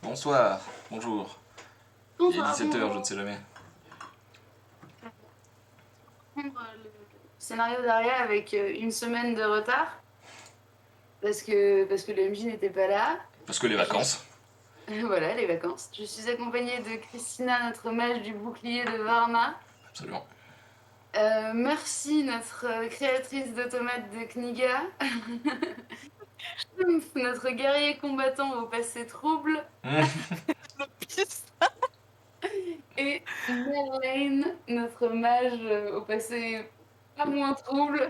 Bonsoir, bonjour. Il est Bonsoir, 17h, je ne bonjour. sais jamais. Le scénario d'Aria avec une semaine de retard parce que le MJ n'était pas là. Parce que les Je vacances. Voilà, les vacances. Je suis accompagnée de Christina, notre mage du bouclier de Varna. Absolument. Merci, notre créatrice d'automates de Kniga. Schtroumpf, notre guerrier combattant au passé trouble. Et Merlane, notre mage au passé pas moins trouble.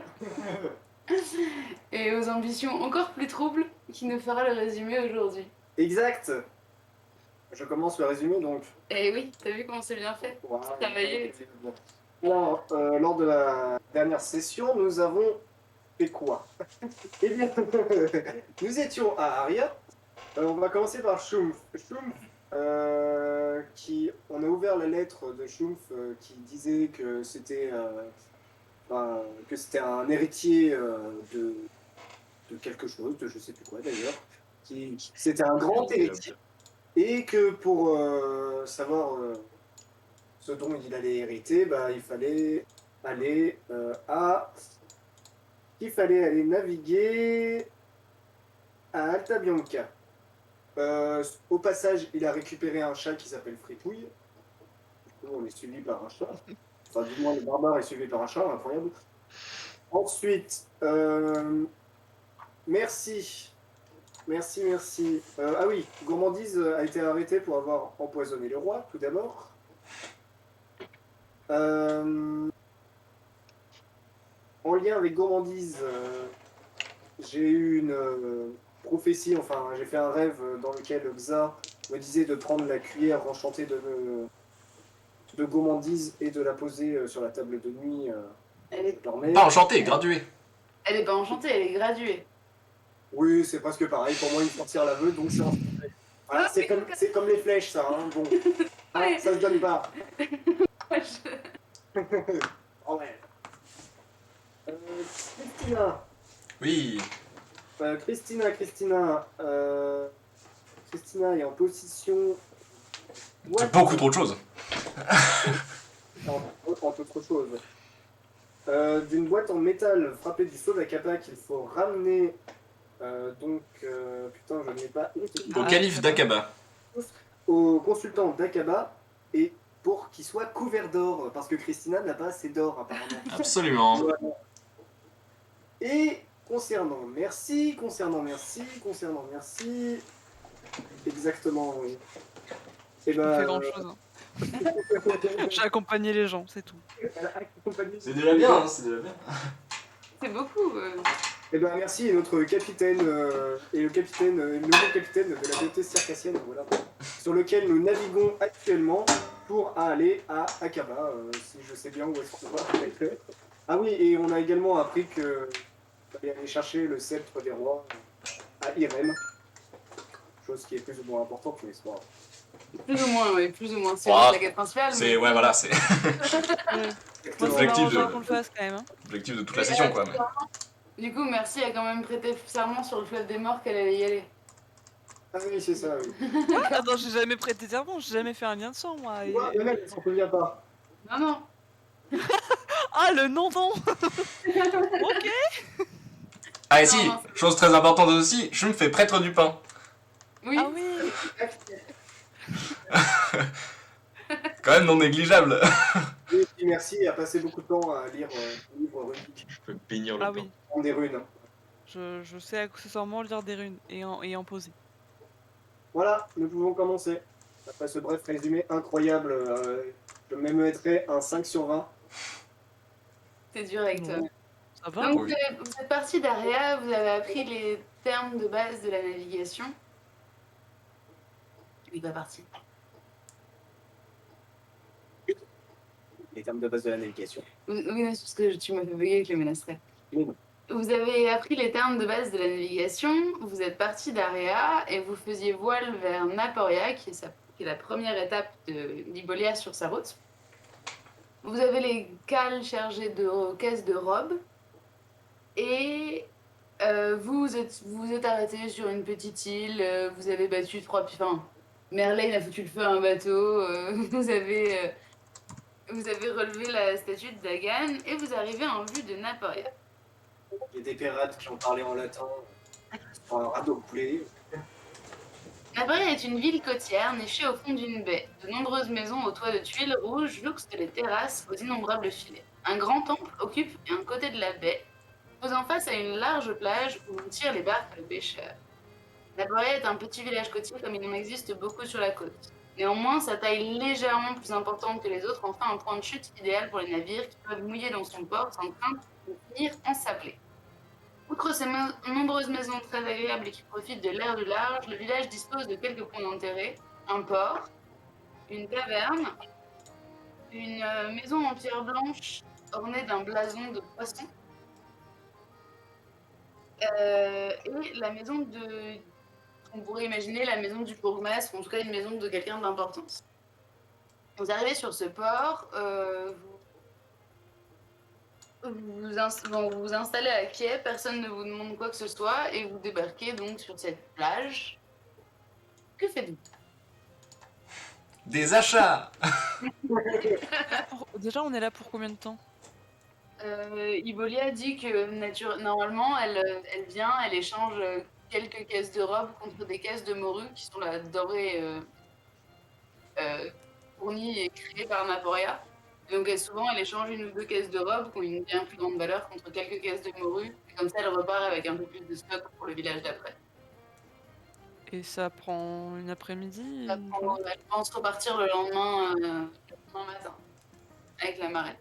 Et aux ambitions encore plus troubles, qui nous fera le résumé aujourd'hui. Exact. Je commence le résumé donc. Et oui, t'as vu comment c'est bien fait? Voilà. Travailler. Alors, lors de la dernière session, nous avons fait quoi? Eh bien, nous étions à Aria. On va commencer par Schtroumpf. Schtroumpf, on a ouvert la lettre de Schtroumpf qui disait que c'était un héritier de quelque chose, de je sais plus quoi d'ailleurs. C'était un grand héritier. Et que pour savoir ce dont il allait hériter, il fallait aller naviguer à Alta Bianca. Au passage, il a récupéré un chat qui s'appelle Fripouille. On est suivi par un chat. Enfin, du moins, le barbare est suivi par un chat, incroyable. Ensuite, merci. Ah oui, Gourmandise a été arrêté pour avoir empoisonné le roi, tout d'abord. En lien avec Gourmandise, j'ai eu une prophétie, enfin j'ai fait un rêve dans lequel Xa me disait de prendre la cuillère enchantée de Gourmandise et de la poser sur la table de nuit. Elle est Pas enchanté, gradué. pas enchantée, elle est graduée. Oui, c'est presque pareil. Pour moi, il faut sortir l'aveu, donc c'est enchanté. Voilà, c'est comme les flèches, ça. Hein. Bon, ah, ça se donne pas. Oh ouais. Christina. Oui. Christina est en possession. C'est beaucoup trop de choses. Entre autres choses. D'une boîte en métal frappée du sceau d'Akaba qu'il faut ramener. Putain, je n'ai pas. Au calife d'Aqaba. Au consultant d'Akaba et pour qu'il soit couvert d'or, parce que Christina n'a pas assez d'or apparemment. Absolument. Voilà. Et concernant merci. Exactement, oui. Et Pas fait grand chose. J'ai accompagné les gens, c'est tout. C'est déjà bien, hein, c'est déjà bien. C'est beaucoup. Et merci, et notre capitaine, et le nouveau capitaine de la beauté circassienne, voilà, sur lequel nous naviguons actuellement pour aller à Akaba, si je sais bien où est-ce qu'on va. Ah oui, et on a également appris que fallait aller chercher le sceptre des rois à Irem, chose qui est plus ou moins importante, mais c'est pas grave. Plus ou moins, oui, plus ou moins. C'est Ah, la quête principale. C'est, ouais, voilà, c'est Moi, ça Objectif m'arrangerait de- qu'on le fasse quand même. Hein. l'objectif de toute la session, quoi. Mais... Du coup, Merci a quand même prêté serment sur le fleuve des morts qu'elle allait y aller. Ah oui, c'est ça, oui. Attends, j'ai jamais prêté serment, j'ai jamais fait un lien de sang, moi. Et... Ouais, mais elle s'en souvient pas. Non. Ah, le non-non. Ok. Ah, et si, Non. chose très importante aussi, je me fais prêtre du pain. Oui. Ah oui. Quand même non négligeable. Oui, merci, a passé beaucoup de temps à lire le livre runique. Je peux bénir le Ah pain. oui. En des runes. Je sais accessoirement lire des runes et en poser. Voilà, nous pouvons commencer. Après ce bref résumé incroyable, je me mettrai un 5 sur 20. C'est direct. Non. Ça va. Donc, Oui. vous êtes parti d'Aria, vous avez appris les termes de base de la navigation. Il est pas parti. Les termes de base de la navigation. Oui, non, c'est parce que tu m'as fait bugger avec le ménestrel. Oui. Vous avez appris les termes de base de la navigation, vous êtes parti d'Aria et vous faisiez voile vers Naporia, qui est la première étape d'Ibolia sur sa route. Vous avez les cales chargées de caisses de robes et vous êtes arrêté sur une petite île, vous avez battu 3 enfin, Merlin a foutu le feu à un bateau, vous avez relevé la statue de Dagan et vous arrivez en vue de Naporia. Il y a des pirates qui ont parlé en latin sur un radeau coulé. Naporia est une ville côtière nichée au fond d'une baie. De nombreuses maisons aux toits de tuiles rouges jouxtent les terrasses aux innombrables filets. Un grand temple occupe un côté de la baie, faisant face à une large plage où on tire les barques de pêcheurs. Naporia est un petit village côtier comme il en existe beaucoup sur la côte. Néanmoins, sa taille légèrement plus importante que les autres en fait un point de chute idéal pour les navires qui peuvent mouiller dans son port sans crainte de finir ensablés. Outre ces nombreuses maisons très agréables et qui profitent de l'air du large, le village dispose de quelques points d'intérêt, un port, une taverne, une maison en pierre blanche ornée d'un blason de poisson, et la maison de... On pourrait imaginer la maison du bourgmestre, ou en tout cas une maison de quelqu'un d'importance. Vous arrivez sur ce port, vous vous installez à quai, personne ne vous demande quoi que ce soit, et vous débarquez donc sur cette plage. Que faites-vous? Des achats. Déjà, on est là pour combien de temps? Ibolia dit que normalement, elle vient, elle échange quelques caisses de robes contre des caisses de morue qui sont la denrée fournie et créée par Naporia. Donc souvent, elle échange une ou deux caisses de robes qui ont une bien plus grande valeur contre quelques caisses de morue. Et comme ça, elle repart avec un peu plus de stock pour le village d'après. Et ça prend une après-midi? Elle pense repartir le lendemain matin avec la marée.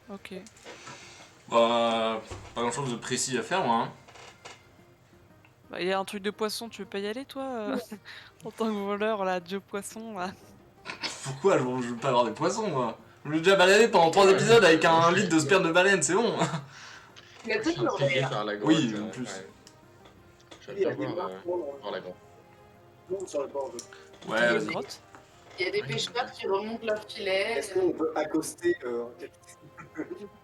Ok. Bah, pas grand chose de précis à faire, moi. Hein. Bah, il y a un truc de poisson, tu veux pas y aller, toi en tant que voleur, là, Dieu poisson, là. Pourquoi je veux pas avoir des poissons, moi? Je me suis déjà baladé pendant 3 épisodes avec un litre de sperme de baleine, c'est bon. Il y a Je suis toujours intrigué d'ailleurs. par la grotte. Oui, en plus. Ouais. Il y J'aime a bien des voir, marques voir la grotte. sur le bord. Ouais, Dans une vas-y. grotte. Il y a des pêcheurs qui remontent leur filet. Est-ce qu'on peut accoster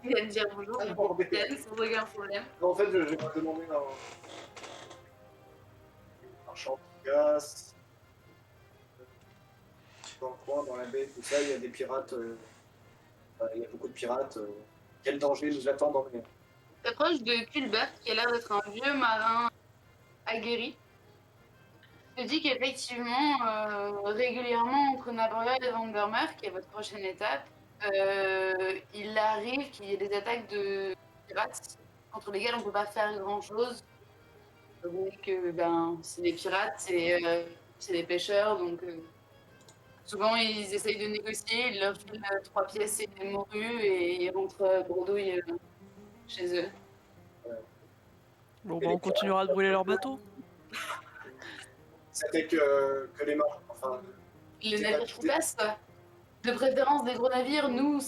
Il vient de dire bonjour, capitaine, sans aucun problème. En fait, je vais me demander un champ de gaz. Dans le coin, dans la baie, tout ça, il y a des pirates. Il y a beaucoup de pirates. Quel danger nous attend dans les... T'approches de Culbert, qui a l'air d'être un vieux marin aguerri. Il te dit qu'effectivement, régulièrement, entre Naporia et Vandermeer, qui est votre prochaine étape, il arrive qu'il y ait des attaques de pirates contre lesquelles on ne peut pas faire grand-chose. Donc, c'est des pirates, c'est des pêcheurs, donc souvent ils essayent de négocier, ils leur filent 3 pièces et des morues et ils rentrent bredouille chez eux. Bon, bah, on continuera de brûler leur bateau. C'était que les marins. Enfin, Les C'est navires pas- qui passent, quoi. De préférence des gros navires, nous,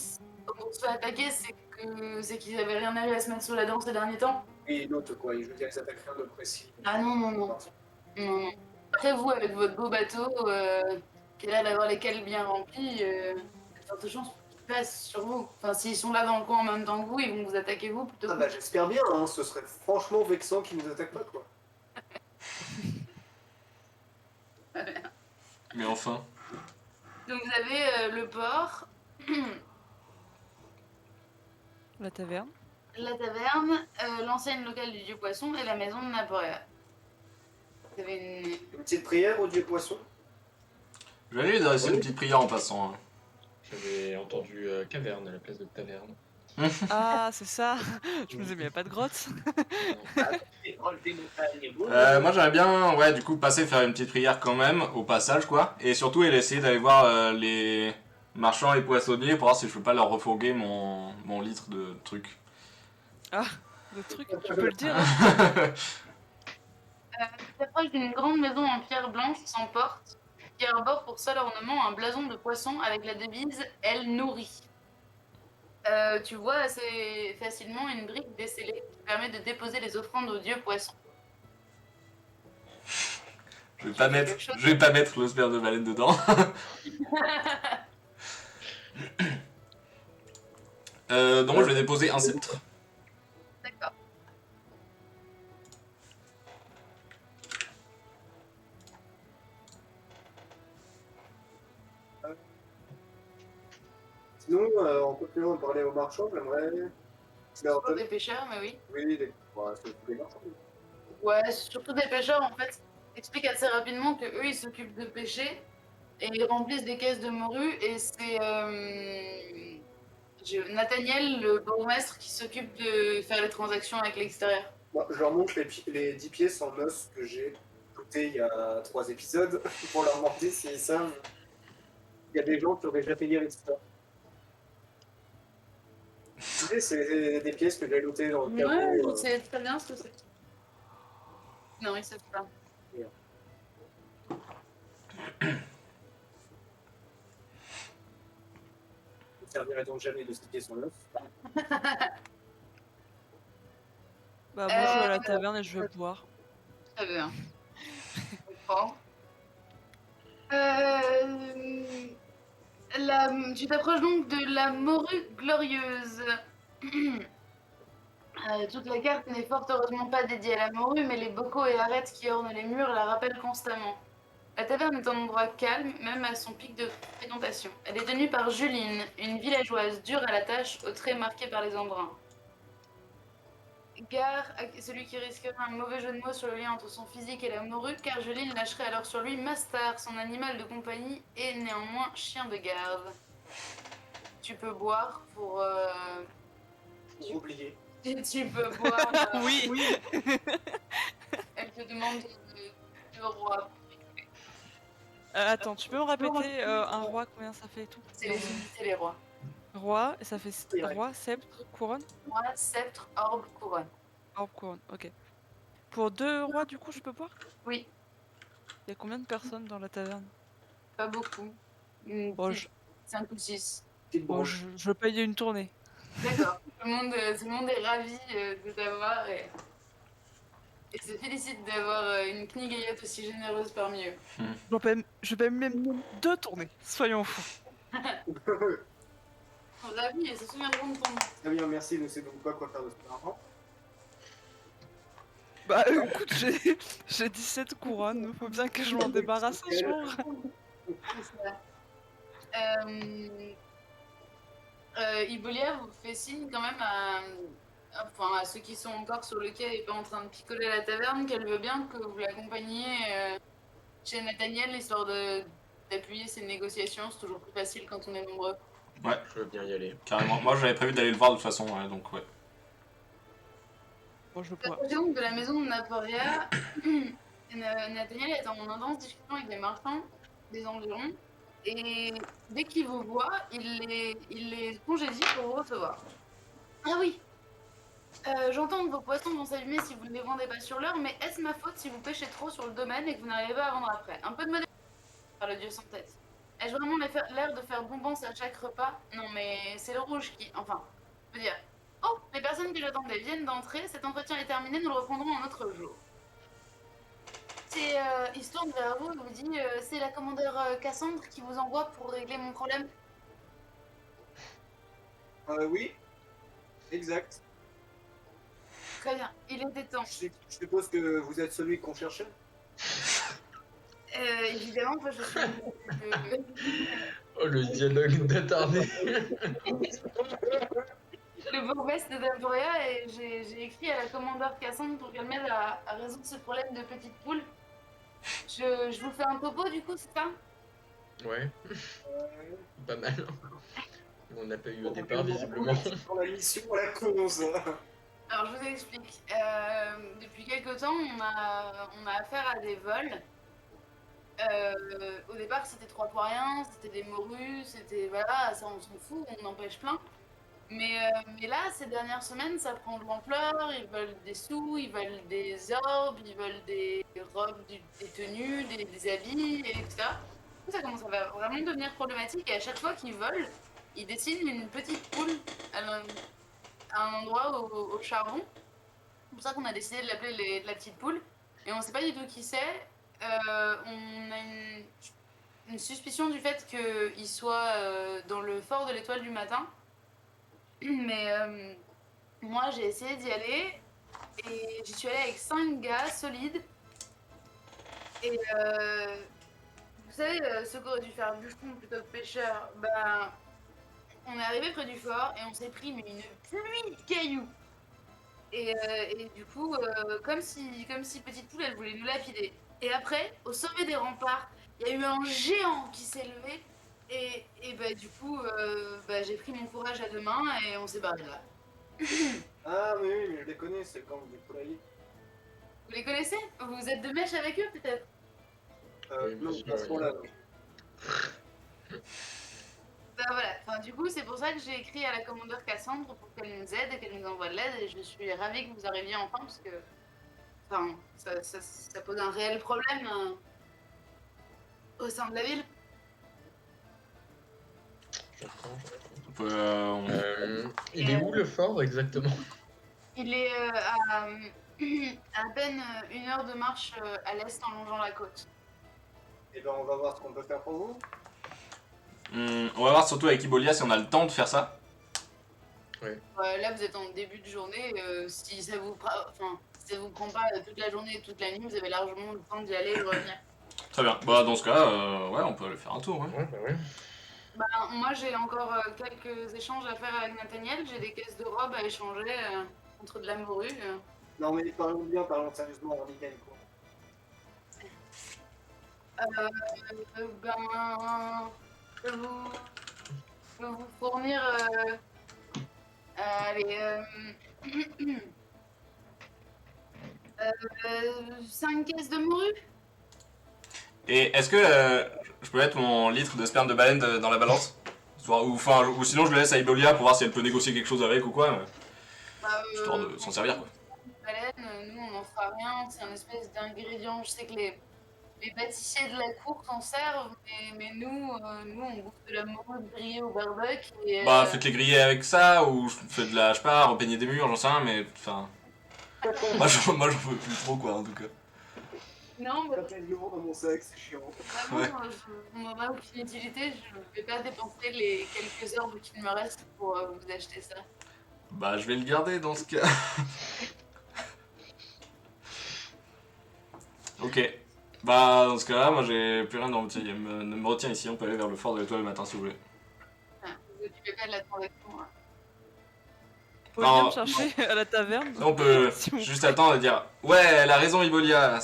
quand on se fait attaquer, c'est qu'ils avaient rien à se mettre sous la dent ces derniers temps. et l'autre, quoi. Je veux dire, ils attaquent rien de précis. Ah non, non, non. Non, non. Après, vous, avec votre beau bateau, qui a l'air d'avoir les cales bien remplies, il y a de fortes chances qu'ils passent sur vous. Enfin, s'ils sont là dans le coin en même temps que vous, ils vont vous attaquer vous plutôt Ah que bah j'espère bien, hein. Ce serait franchement vexant qu'ils nous attaquent pas, quoi. Mais enfin. Donc vous avez le port, La taverne. la taverne, l'enseigne locale du dieu poisson et la maison de Napoléon. Vous avez une... Une petite prière au dieu poisson. Je vais aller adresser une petite prière en passant. Hein. J'avais entendu caverne à la place de taverne. Ah, c'est ça. Je me disais, mais y a pas de grotte. Moi j'aimerais bien, ouais, du coup, passer faire une petite prière quand même, au passage, quoi. Et surtout, essayer d'aller voir les marchands et poissonniers pour voir si je peux pas leur refourguer mon litre de trucs. Le truc, tu peux le dire. Hein. Tu t'approches d'une grande maison en pierre blanche sans porte, qui arbore pour seul ornement un blason de poisson avec la devise « Elle nourrit ». Tu vois assez facilement une brique descellée qui permet de déposer les offrandes au dieu poisson. Je vais pas mettre le sperme de baleine dedans. Donc je vais déposer un sceptre. D'accord. Sinon, en continuant de parler aux marchands, j'aimerais... leur Pour donner- des pêcheurs, mais oui. Oui, c'est tous les marchands. Ouais, surtout des pêcheurs, en fait. Explique assez rapidement que eux, ils s'occupent de pêcher et ils remplissent des caisses de morue. Et c'est Nathaniel, le bourgmestre, qui s'occupe de faire les transactions avec l'extérieur. Bon, je leur montre les 10 pièces en os que j'ai écouté il y a 3 épisodes pour leur demander s'ils savent. Il y a des gens qui auraient déjà payé l'histoire. C'est des pièces que j'ai notées dans le Ouais, caveau. je sais très bien ce que c'est. Non, ils savent pas. Je ne servirai donc jamais de ces pièces en os. Bah, moi, je vais à la taverne et je vais boire. Très bien. Je comprends. Tu t'approches donc de la morue glorieuse. Toute la carte n'est fort heureusement pas dédiée à la morue, mais les bocaux et arêtes qui ornent les murs la rappellent constamment. La taverne est un endroit calme, même à son pic de fréquentation. Elle est tenue par Juline, une villageoise dure à la tâche, aux traits marqués par les embruns. Gare à celui qui risquerait un mauvais jeu de mots sur le lien entre son physique et la morue, car Juline lâcherait alors sur lui Mastar, son animal de compagnie et néanmoins chien de garde. Tu peux boire pour... Pour oublier. Tu peux boire... Oui. Elle te demande de roi. Attends, tu peux me répéter un roi, combien ça fait et tout? C'est les unités, les rois. Roi, et ça fait Oui, ouais. roi, sceptre, couronne? Roi, sceptre, orbe, couronne. Orbe, couronne, ok. Pour 2 rois, du coup, je peux boire? Oui, Il y a combien de personnes dans la taverne? pas beaucoup. Bon, 5 ou 6. Petite bon, branche. je paye une tournée. D'accord. Tout le monde est ravi de t'avoir et se félicite d'avoir une knigayotte aussi généreuse parmi eux. Je paye même 2 tournées, soyons fous. Ravi et se souviendront de ton nom. Très bien, merci, ne sais donc pas quoi faire de ce argent. Bah écoute, j'ai 17 couronnes, faut bien que je m'en débarrasse un jour. Ibolia vous fait signe quand même à ceux qui sont encore sur le quai et pas en train de picoler à la taverne qu'elle veut bien que vous l'accompagniez chez Nathaniel histoire d'appuyer ses négociations. C'est toujours plus facile quand on est nombreux. Ouais, Je veux bien y aller. carrément. Moi j'avais prévu d'aller le voir de toute façon, ouais, donc ouais. Bon, je La bois. donc de la maison de Naporia, Nathaniel est en intense discussion avec les marchands des environs et dès qu'il vous voit, il les congédie pour vous recevoir. Ah oui, j'entends que vos poissons vont s'abîmer si vous ne les vendez pas sur l'heure, mais est-ce ma faute si vous pêchez trop sur le domaine et que vous n'arrivez pas à vendre après? Un peu de modération par le dieu sans tête. Ai-je vraiment l'air de faire bonbons à chaque repas? Non mais c'est le rouge qui... Enfin, je veux dire... Oh, les personnes que j'attendais viennent d'entrer, cet entretien est terminé, nous le reprendrons un autre jour. Il se tourne vers vous et vous dit c'est la commandeur Cassandre qui vous envoie pour régler mon problème. Oui, exact. Très bien, il était temps. Je suppose que vous êtes celui qu'on cherchait. Évidemment, moi je suis... Oh, le dialogue d'attardé. le bourgmestre de Daporia et j'ai écrit à la commandeur Cassandre pour qu'elle m'aide à résoudre ce problème de petite poule. Je vous fais un topo du coup, c'est ça? Ouais, pas mal. On n'a pas eu au départ, visiblement. Dans la mission à la cause. Alors je vous explique. Depuis quelque temps, on a affaire à des vols. Au départ, c'était 3 pour rien, c'était des morues, c'était voilà, ça on s'en fout, on en pêche plein. Mais là, ces dernières semaines, ça prend de l'ampleur. Ils veulent des sous, ils veulent des orbes, ils veulent des robes, des tenues, des habits, etc. Du coup, ça commence à vraiment devenir problématique. Et à chaque fois qu'ils volent, ils dessinent une petite poule à un endroit au charbon. C'est pour ça qu'on a décidé de l'appeler la petite poule. Et on ne sait pas du tout qui c'est. On a une suspicion du fait qu'il soit dans le fort de l'étoile du matin. Mais moi, j'ai essayé d'y aller. Et j'y suis allée avec 5 gars solides. Et vous savez, ce qu'aurait dû faire bûcheron plutôt que pêcheur, ben, on est arrivé près du fort et on s'est pris mais une pluie de cailloux. Et du coup, comme si Petite Poule, elle voulait nous lapider. Et après, au sommet des remparts, il y a eu un géant qui s'est levé. Et bah, du coup, bah, j'ai pris mon courage à deux mains et on s'est barré de là. Ah, mais oui, mais je les connais, c'est quand des poulaillers. Vous les connaissez? Vous êtes de mèche avec eux, peut-être? Oui, bien Non, sûr, pas à ce point-là. Bah voilà, enfin, du coup, c'est pour ça que j'ai écrit à la commandeur Cassandre pour qu'elle nous aide et qu'elle nous envoie de l'aide. Et je suis ravie que vous arriviez enfin, parce que enfin, ça pose un réel problème au sein de la ville. J'entends. On peut, Il est où le fort exactement? Il est à peine 1 heure de marche à l'est en longeant la côte. Et ben, on va voir ce qu'on peut faire pour vous. on va voir surtout avec Ibolia si on a le temps de faire ça. Là, vous êtes en début de journée. Si ça vous prend pas toute la journée et toute la nuit, vous avez largement le temps d'y aller et de revenir. Très bien. Bah dans ce cas, ouais, on peut aller faire un tour. Ouais. Ouais, bah ouais. Bah, moi, j'ai encore quelques échanges à faire avec Nathaniel. J'ai des caisses de robes à échanger contre de la morue. Non, mais parlons bien, parlons sérieusement, on y gagne quoi. Ben, je peux vous fournir allez, 5 caisses de morue. Et est-ce que je peux mettre mon litre de sperme de baleine dans la balance? Ou sinon je le laisse à Ibolia pour voir si elle peut négocier quelque chose avec ou quoi, histoire de s'en servir quoi. Baleine, nous on n'en fera rien, c'est un espèce d'ingrédient. Je sais que les pâtissiers de la cour s'en servent, mais nous on bouffe de la morue grillée au barbecue. Et, Bah faites-les griller avec ça, ou faites de la, je sais pas, repeigner des murs, j'en sais rien, mais enfin... moi j'en veux plus trop quoi en tout cas. non, mais Ça fait lourd dans mon sac, c'est chiant. vraiment, on n'en a aucune utilité. Je ne vais pas dépenser les quelques heures qu'il me reste pour vous acheter ça. Bah je vais le garder dans ce cas. Ok. Bah dans ce cas-là, moi j'ai plus rien dans le ne me retient ici, on peut aller vers le fort de l'étoile le matin si vous voulez. Enfin, vous occupez pas de la transaction. Hein. Faut venir me chercher à la taverne. On peut Si vous juste plaît. attendre et dire ouais, elle a raison Ibolia.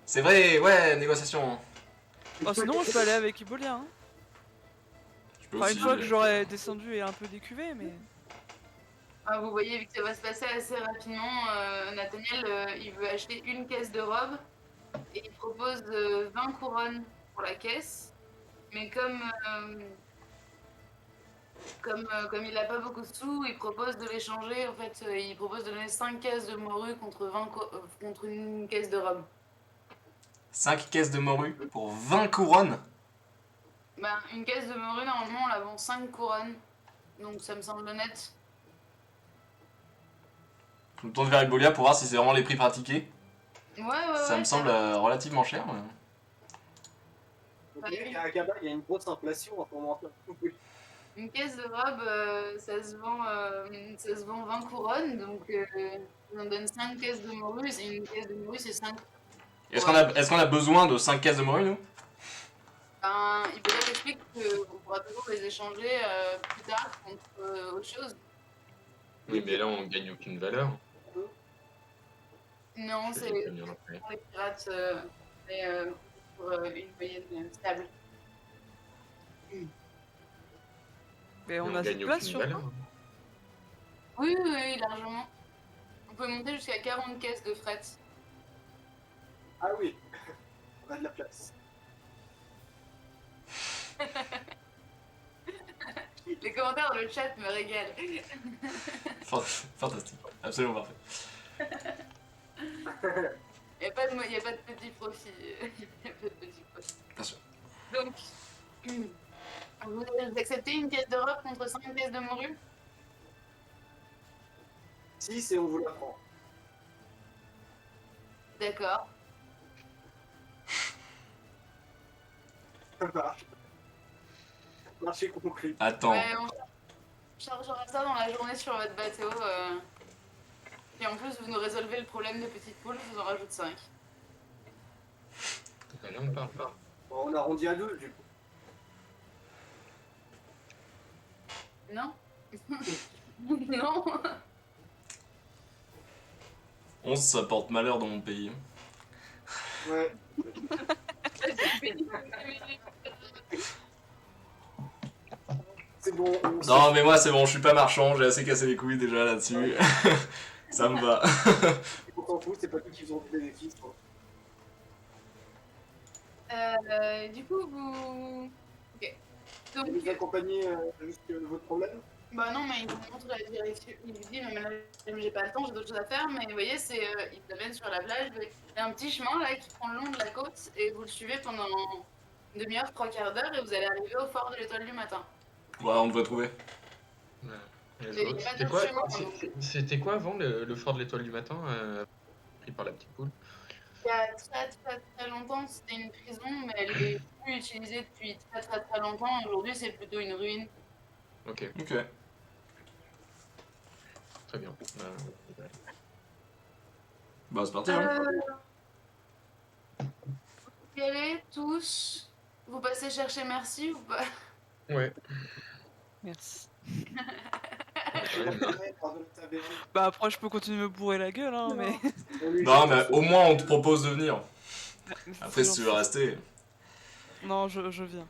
C'est vrai, ouais, négociation. Oh, sinon, je peux aller avec Ibolia. Hein. Je peux Enfin, aussi... une fois que j'aurai descendu et un peu décuvé, mais. Ah, vous voyez, vu que ça va se passer assez rapidement, Nathaniel, il veut acheter une caisse de robe et il propose 20 couronnes pour la caisse. Mais comme il n'a pas beaucoup de sous, il propose de l'échanger. En fait, il propose de donner 5 caisses de morue contre une caisse de robe. 5 caisses de morue pour 20 couronnes. Ben, une caisse de morue, normalement, on la vend 5 couronnes. Donc ça me semble honnête. Je me tourne vers Ibolia pour voir si c'est vraiment les prix pratiqués. Ouais, Ça me semble relativement cher. Donc, à Akaba, il y a une grosse inflation en ce moment. Une caisse de robe, ça se vend 20 couronnes, donc on en donne 5 caisses de morue, et une caisse de morue c'est 5. Est-ce qu'on a besoin de 5 caisses de morue nous? Ben, il peut être expliquer qu'on pourra toujours les échanger plus tard contre autre chose. Oui, mais là on gagne aucune valeur. Non, Je c'est vais venir après. pour les pirates, mais pour une moyenne stable. Mais on Mais a cette gagne place aucune sur valeur. Oui, oui, oui, largement. On peut monter jusqu'à 40 caisses de fret. Ah oui, on a de la place. Les commentaires dans le chat me régalent. Fantastique, absolument parfait. Il n'y a pas de petit profit. Y a pas de petit profit. Bien sûr. Donc, vous acceptez une caisse de robe contre 5 caisses de morue? Si, c'est on vous la prend. D'accord. Ça marche. Marché conclu. Attends, Ouais, on chargera ça dans la journée sur votre bateau. Et en plus, vous nous résolvez le problème de petite poule, je vous en rajoute 5. Ah, là on parle pas. Bon, on arrondit à 12 du coup. Non. Non. 11, ça porte malheur dans mon pays. Ouais. C'est bon. Non, mais moi, c'est bon, je suis pas marchand, j'ai assez cassé les couilles déjà là-dessus. Ça me va. On s'en fout, c'est pas nous qui faisons des bénéfices. Quoi. Du coup, vous. Ok. Vous Donc, nous accompagnez jusqu'à votre problème. bah non, mais il vous montre la direction. Il vous dit, mais là, j'ai pas le temps, j'ai d'autres choses à faire. Mais vous voyez, il vous amène sur la plage. Il y a un petit chemin là qui prend le long de la côte et vous le suivez pendant une demi-heure, trois quarts d'heure et vous allez arriver au fort de l'étoile du matin. Ouais, on devrait trouver. Ouais. Les Il y a autres, pas c'était d'autre quoi, chemin, donc. c'était quoi avant le fort de l'étoile du matin pris par la petite poule? Il y a très longtemps, c'était une prison, mais elle est plus utilisée depuis très longtemps. Aujourd'hui, c'est plutôt une ruine. Ok, Ok. très bien. Bah, c'est parti, hein. Vous y allez tous. Vous passez chercher Merci ou pas? Ouais. Merci. Ouais, pardon, la taverne. Bah après, je peux continuer de me bourrer la gueule, hein, mais... On lui Non, jette mais un au feu. moins, on te propose de venir. C'est Après, si tu veux gentil. rester. Non, je viens.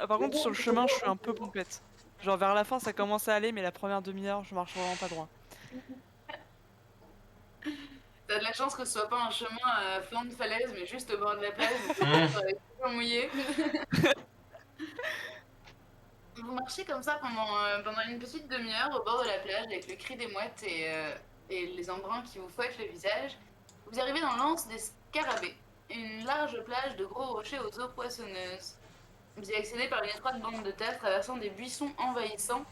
Par contre, sur le chemin, je suis un peu pompette. Genre vers la fin, ça commence à aller, mais la première demi-heure, je marche vraiment pas droit. T'as de la chance que ce soit pas un chemin à flanc de falaise, mais juste au bord de la plage. Mmh. Vous serez toujours mouillé. Vous marchez comme ça pendant une petite demi-heure au bord de la plage avec le cri des mouettes et les embruns qui vous fouettent le visage. Vous arrivez dans l'anse des Scarabées, une large plage de gros rochers aux eaux poissonneuses. Vous y accédez par une étroite bande de terre traversant des buissons envahissants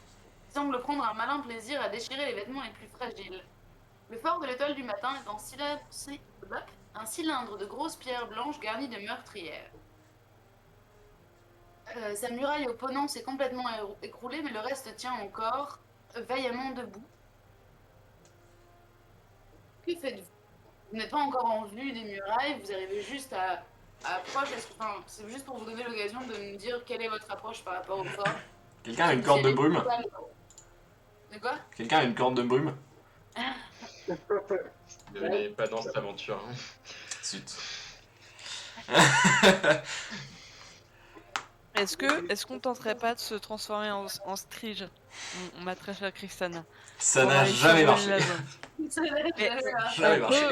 qui semblent prendre un malin plaisir à déchirer les vêtements les plus fragiles. Le fort de l'étoile du matin est un cylindre de grosses pierres blanches garnies de meurtrières. Sa muraille opponente s'est complètement écroulée, mais le reste tient encore, vaillamment debout. Que faites-vous? Vous n'êtes pas encore en vue des murailles, vous arrivez juste à approche. Enfin, c'est juste pour vous donner l'occasion de me dire quelle est votre approche par rapport au fort. Quelqu'un a une corde de brume? De quoi? Quelqu'un a une corde de brume? Ne venez pas dans cette aventure. Hein. Zut. Est-ce qu'on tenterait pas de se transformer en Strige, ma très chère Kristana? Ça Pour n'a aller jamais survoler marché. la zone. Mais Jamais on marché.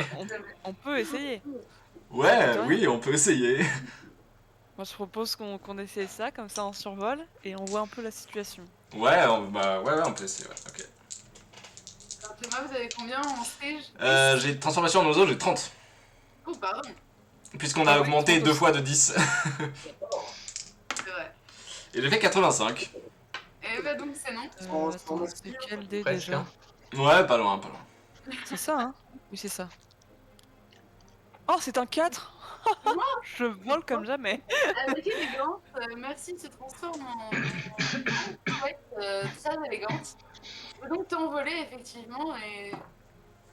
on peut essayer. Ouais, De rien. oui, on peut essayer. Moi, je propose qu'on essaye ça, comme ça on survole et on voit un peu la situation. Ouais, ouais, on peut essayer, ouais, ok. Alors, Thomas, vous avez combien en stage? J'ai transformation en oiseau, j'ai 30. Oh, pardon, Puisqu'on Ah a ouais, augmenté 30 deux aussi. fois de 10. c'est vrai. Et j'ai fait 85. Et bah donc c'est non. Attends, c'est quel dé Presque. déjà? Hein. Ouais, pas loin, pas loin. C'est ça, hein? Oui, c'est ça. Oh, c'est un 4. Je vole comme jamais. Avec élégance, Merci se transforme en chouette très élégante. Tu peux donc t'envoler effectivement et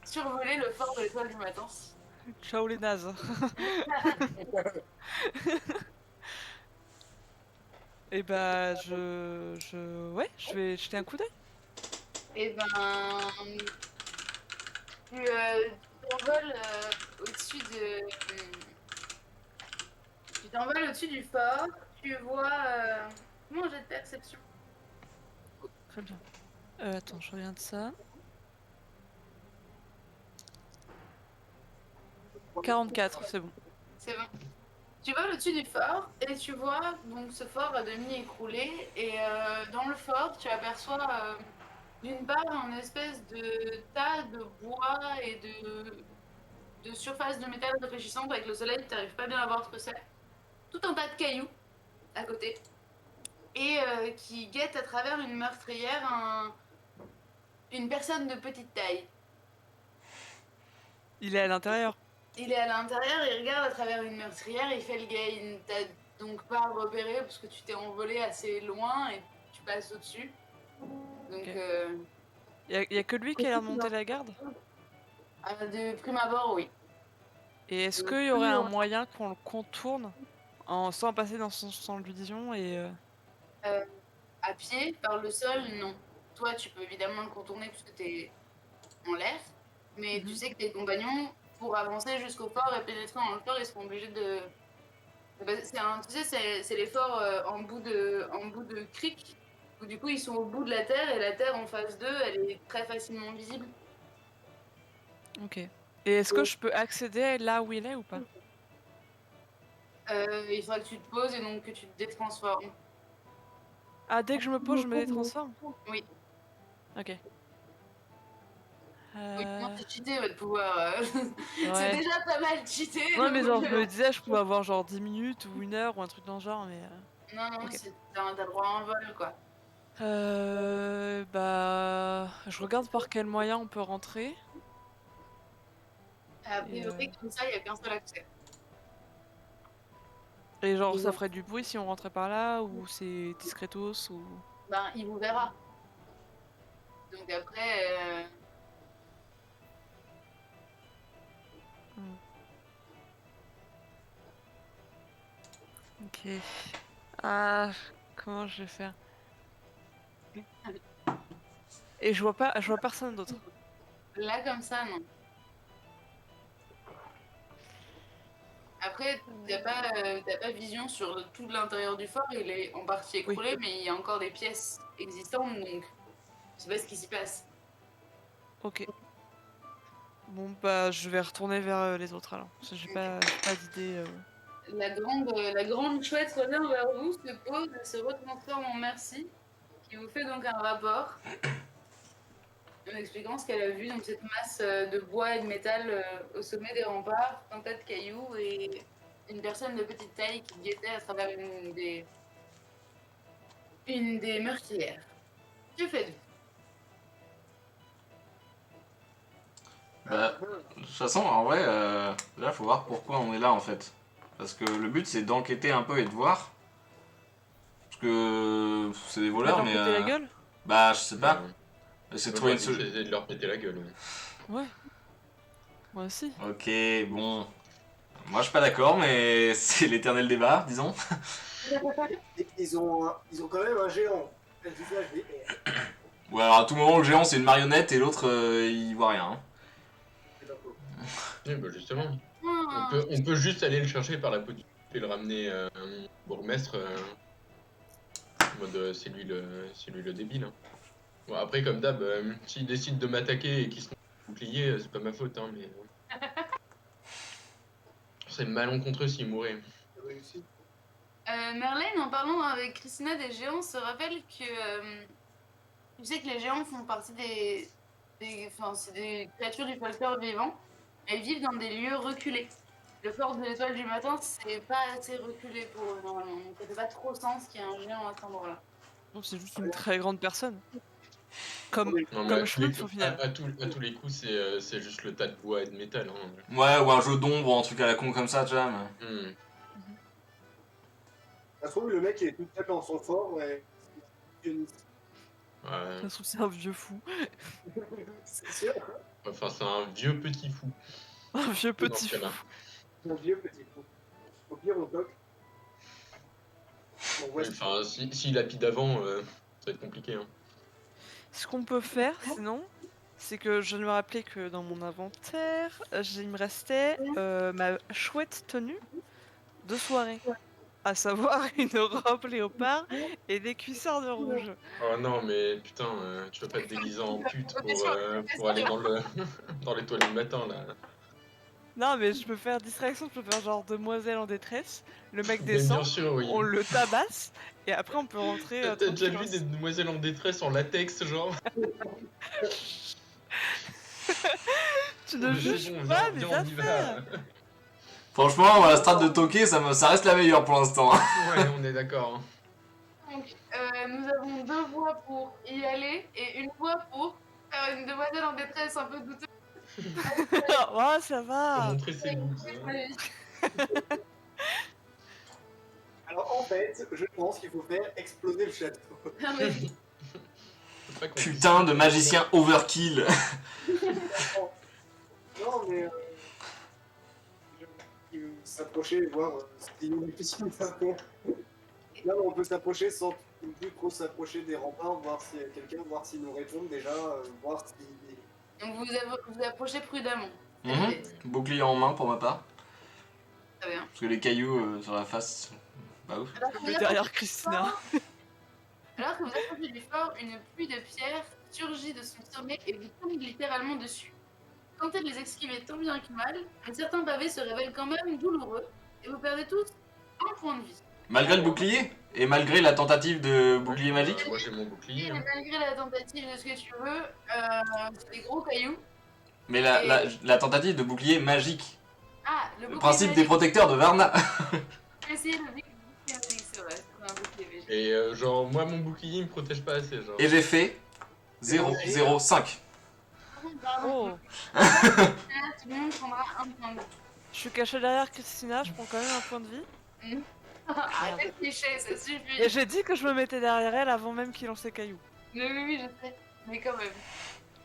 survoler le fort de l'étoile du matin. Ciao les nazes. Et bah, ouais, je vais jeter un coup d'œil. Et ben, tu t'envoles au-dessus de, tu t'envoles au-dessus du fort. Tu vois, comment j'ai de perception? Très bien. Attends, je reviens de ça. 44, c'est bon. C'est bon. Tu vas au-dessus du fort et tu vois donc ce fort à demi écroulé et dans le fort tu aperçois d'une part un espèce de tas de bois et de surface de métal réfléchissante avec le soleil, tu n'arrives pas bien à voir ce que c'est. Tout un tas de cailloux à côté et qui guette à travers une meurtrière une personne de petite taille. Il est à l'intérieur. Il est à l'intérieur, il regarde à travers une meurtrière, il fait le gars. Il t'a donc pas repéré parce que tu t'es envolé assez loin et tu passes au-dessus. Donc, Ok. Y a que lui qui a l'air de monter la garde? de prime abord, oui. Et est-ce qu'il y aurait un moyen qu'on le contourne sans passer dans son champ de vision et... À pied, par le sol, non. Toi, tu peux évidemment le contourner puisque t'es en l'air, mais tu Mhm. sais que tes compagnons, pour avancer jusqu'au fort et pénétrer dans le fort, ils seront obligés de... tu sais, c'est les forts en bout de crique, où du coup ils sont au bout de la terre et la terre en face d'eux, elle est très facilement visible. Ok. Et est-ce que je peux accéder là où il est ou pas? Il faudra que tu te poses et donc que tu te détransformes. Ah, dès que je me pose, je me détransforme? Oui, Ok. oui, non, Euh... c'est cheaté votre pouvoir. C'est Ouais. déjà pas mal cheaté. Non, mais genre, donc, je me disais, je pouvais avoir genre 10 minutes ou 1 heure ou un truc dans le genre, mais... Non, non, Ok. t'as le droit à un vol, quoi. Bah... Je regarde par quel moyen on peut rentrer. A Et, priori, comme ça, il n'y a qu'un seul accès. et genre, ça ferait du bruit si on rentrait par là, ou c'est discretos, ou... Ben, il vous verra. Donc après, Hmm. Ok. Ah, comment je vais faire? Et je vois personne d'autre. là, comme ça, non. Après, t'as pas vision sur tout l'intérieur du fort, il est en partie Oui. écroulé, mais il y a encore des pièces existantes, donc je sais pas ce qui s'y passe. Ok. Bon, bah, je vais retourner vers les autres alors. Parce que j'ai pas d'idée. La grande chouette revient vers vous, se pose et se retransforme en merci, qui vous fait donc un rapport en expliquant ce qu'elle a vu, donc cette masse de bois et de métal au sommet des remparts, un tas de cailloux et une personne de petite taille qui guettait à travers une des meurtrières. Que faites-vous? Bah, de toute façon, en vrai, là, faut voir pourquoi on est là en fait. Parce que le but c'est d'enquêter un peu et de voir. Parce que c'est des Bah, voleurs, leur mais. péter la gueule? Bah, je sais pas. Non. Essayer de Moi, trouver j'aurais une dit que solution. c'était de leur péter la gueule. Ouais. Moi aussi. Ok, bon. Moi, je suis pas d'accord, mais c'est l'éternel débat, disons. Et ils ont quand même un géant. Un visage VR. Ou alors à tout moment, le géant c'est une marionnette et l'autre il voit rien. C'est pas faux. Oui, bah justement. Ah, On peut juste aller le chercher par la peau du et le ramener au bourgmestre. En mode, c'est lui le débile. Hein. Bon, après, comme d'hab, s'il décide de m'attaquer et qu'il se montre bouclier, c'est pas ma faute, hein, mais c'est malencontreux s'il mourait. C'est réussi. Merlin, en parlant avec Christina des géants, se rappelle que tu sais que les géants font partie enfin, c'est des créatures du folklore vivant. Elles vivent dans des lieux reculés. Le fort de l'étoile du matin, c'est pas assez reculé pour eux normalement. Donc ça fait pas trop sens qu'il y ait un géant à cet endroit-là. Non, c'est juste une très grande personne. Comme, Non, mais comme Schmumpf au final. à tous les coups, c'est juste le tas de bois et de métal. Hein. Ouais, ou un jeu d'ombre ou un truc à la con comme ça, tu vois. Mais... Hmm. Ça se trouve, le mec il est tout seul dans son fort. Ouais. Ouais. Ça se trouve, c'est un vieux fou. C'est sûr. Enfin, c'est un vieux petit fou. Un vieux Dans petit ce fou. cas-là. Mon vieux petit fou. Au pire, on toque. Bon, ouais, Oui, enfin, s'il lapide avant, ça va être compliqué. Hein. Ce qu'on peut faire, sinon, c'est que je me rappelais que dans mon inventaire, il me restait ma chouette tenue de soirée. À savoir une robe léopard et des cuissards de rouge. Oh non, mais putain, tu vas pas te déguiser en pute pour aller dans dans les toilettes du matin, là. Non, mais je peux faire distraction, je peux faire genre demoiselle en détresse. Le mec Mais descend, bien sûr, oui. on le tabasse, et après on peut rentrer T'as déjà vu tranquillos. des demoiselles en détresse en latex, genre Tu ne Mais c'est juges bon, pas viens, mes on y affaires. va. Franchement, la strat de Toké, ça reste la meilleure pour l'instant. Ouais, on est d'accord. Donc nous avons 2 voies pour y aller et une voie pour faire une demoiselle en détresse un peu douteuse. Oh, ça Faut va. montrer ses boobs. alors en fait, je pense qu'il faut faire exploser le château. Non, mais Faut pas qu'on Putain puisse- de magicien overkill. Non, mais s'approcher et voir s'il y a une piscine d'arpon. Là, on peut s'approcher sans plus trop s'approcher des remparts, voir s'il y a quelqu'un, voir s'ils nous répondent déjà, voir si... Donc vous approchez prudemment. Mhm. Bouclier en main pour ma part. Très bien. Parce que les cailloux sur la face, bah ouf. Alors Je que me mets vous derrière approchez du Christina. fort- Alors que vous approchez du fort, une pluie de pierres surgit de son sommet et vous tombe littéralement dessus. Tentez de les esquiver tant bien que mal, mais certains pavés se révèlent quand même douloureux et vous perdez tous un point de vie. Malgré le bouclier et malgré la tentative de bouclier magique. Moi j'ai mon bouclier. Et Hein. malgré la tentative de ce que tu veux, c'est des gros cailloux. Mais la tentative de bouclier magique. Ah, le Le bouclier principe des magique. protecteurs de Varna. Je vais essayer le bouclier magique, c'est vrai, c'est un bouclier magique. Et genre, moi mon bouclier il me protège pas assez. Genre. Et j'ai fait 0,05. Oh, Là, tout le monde prendra un point de vie. je suis cachée derrière Christina, je prends quand même un point de vie. Arrêtez de cliché, ça suffit. Et j'ai dit que je me mettais derrière elle avant même qu'il lance ses cailloux. Mais oui, je sais, mais quand même.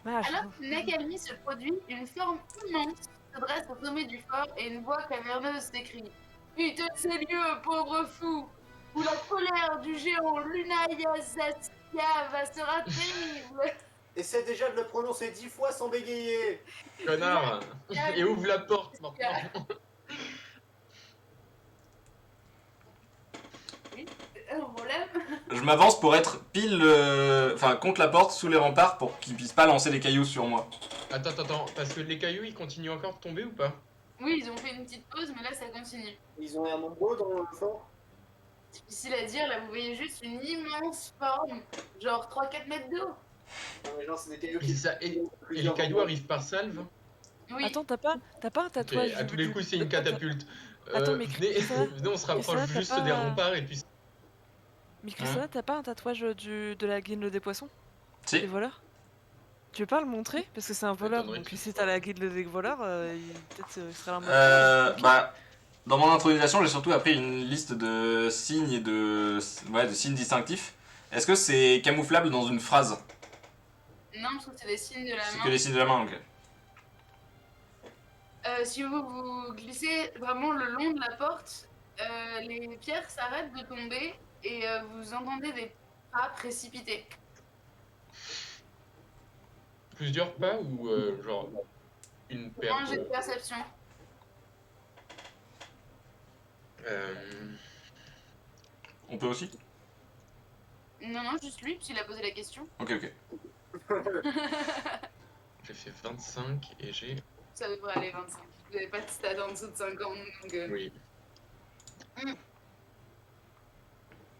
Ah, je- Alors qu'une accalmie se produit, une forme immense se dresse au sommet du fort et une voix caverneuse s'écrie. Putain de ces lieux, pauvre fou, où la colère du géant Lunayasaskia va sera terrible. Essaie déjà de le prononcer 10 fois sans bégayer. Connard. Et ouvre la porte maintenant. C'est un problème. Je m'avance pour être pile, enfin contre la porte, sous les remparts, pour qu'ils puissent pas lancer des cailloux sur moi. Attends, parce que les cailloux ils continuent encore de tomber ou pas? Oui, ils ont fait une petite pause, mais là ça continue. Ils ont un nombre dans le fort. Difficile à dire, là vous voyez juste une immense forme, genre 3-4 mètres d'eau. Non, mais genre, c'est des cailloux Et, qui... ça, et les cailloux arrivent par salve? Oui. Attends, t'as pas un Ok, tatouage à tous les coups c'est une catapulte. Attends, mais venez, Christina, venez, on se rapproche Christina, t'as juste pas- des remparts et puis... Mais Christina, t'as pas un tatouage de la guilde des poissons? Si. Des voleurs? Tu veux pas le montrer? Parce que c'est un voleur, m'étonnerait donc que tu si le t'as la guilde des voleurs, peut-être il serait là en mode... ok. Bah, dans mon intronisation, j'ai surtout appris une liste de signes et de signes distinctifs. Est-ce que c'est camouflable dans une phrase? Non, parce que c'est des signes de la C'est main. que les signes de la main, ok. Si vous glissez vraiment le long de la porte, les pierres s'arrêtent de tomber et vous entendez des pas précipités. Plusieurs pas ou genre une paire Un jet de perception. On peut aussi? Non, non, juste lui, puisqu'il a posé la question. Ok, ok. J'ai fait 25 et j'ai... Ça devrait aller 25. Vous n'avez pas de stade en dessous de 50, donc... Oui.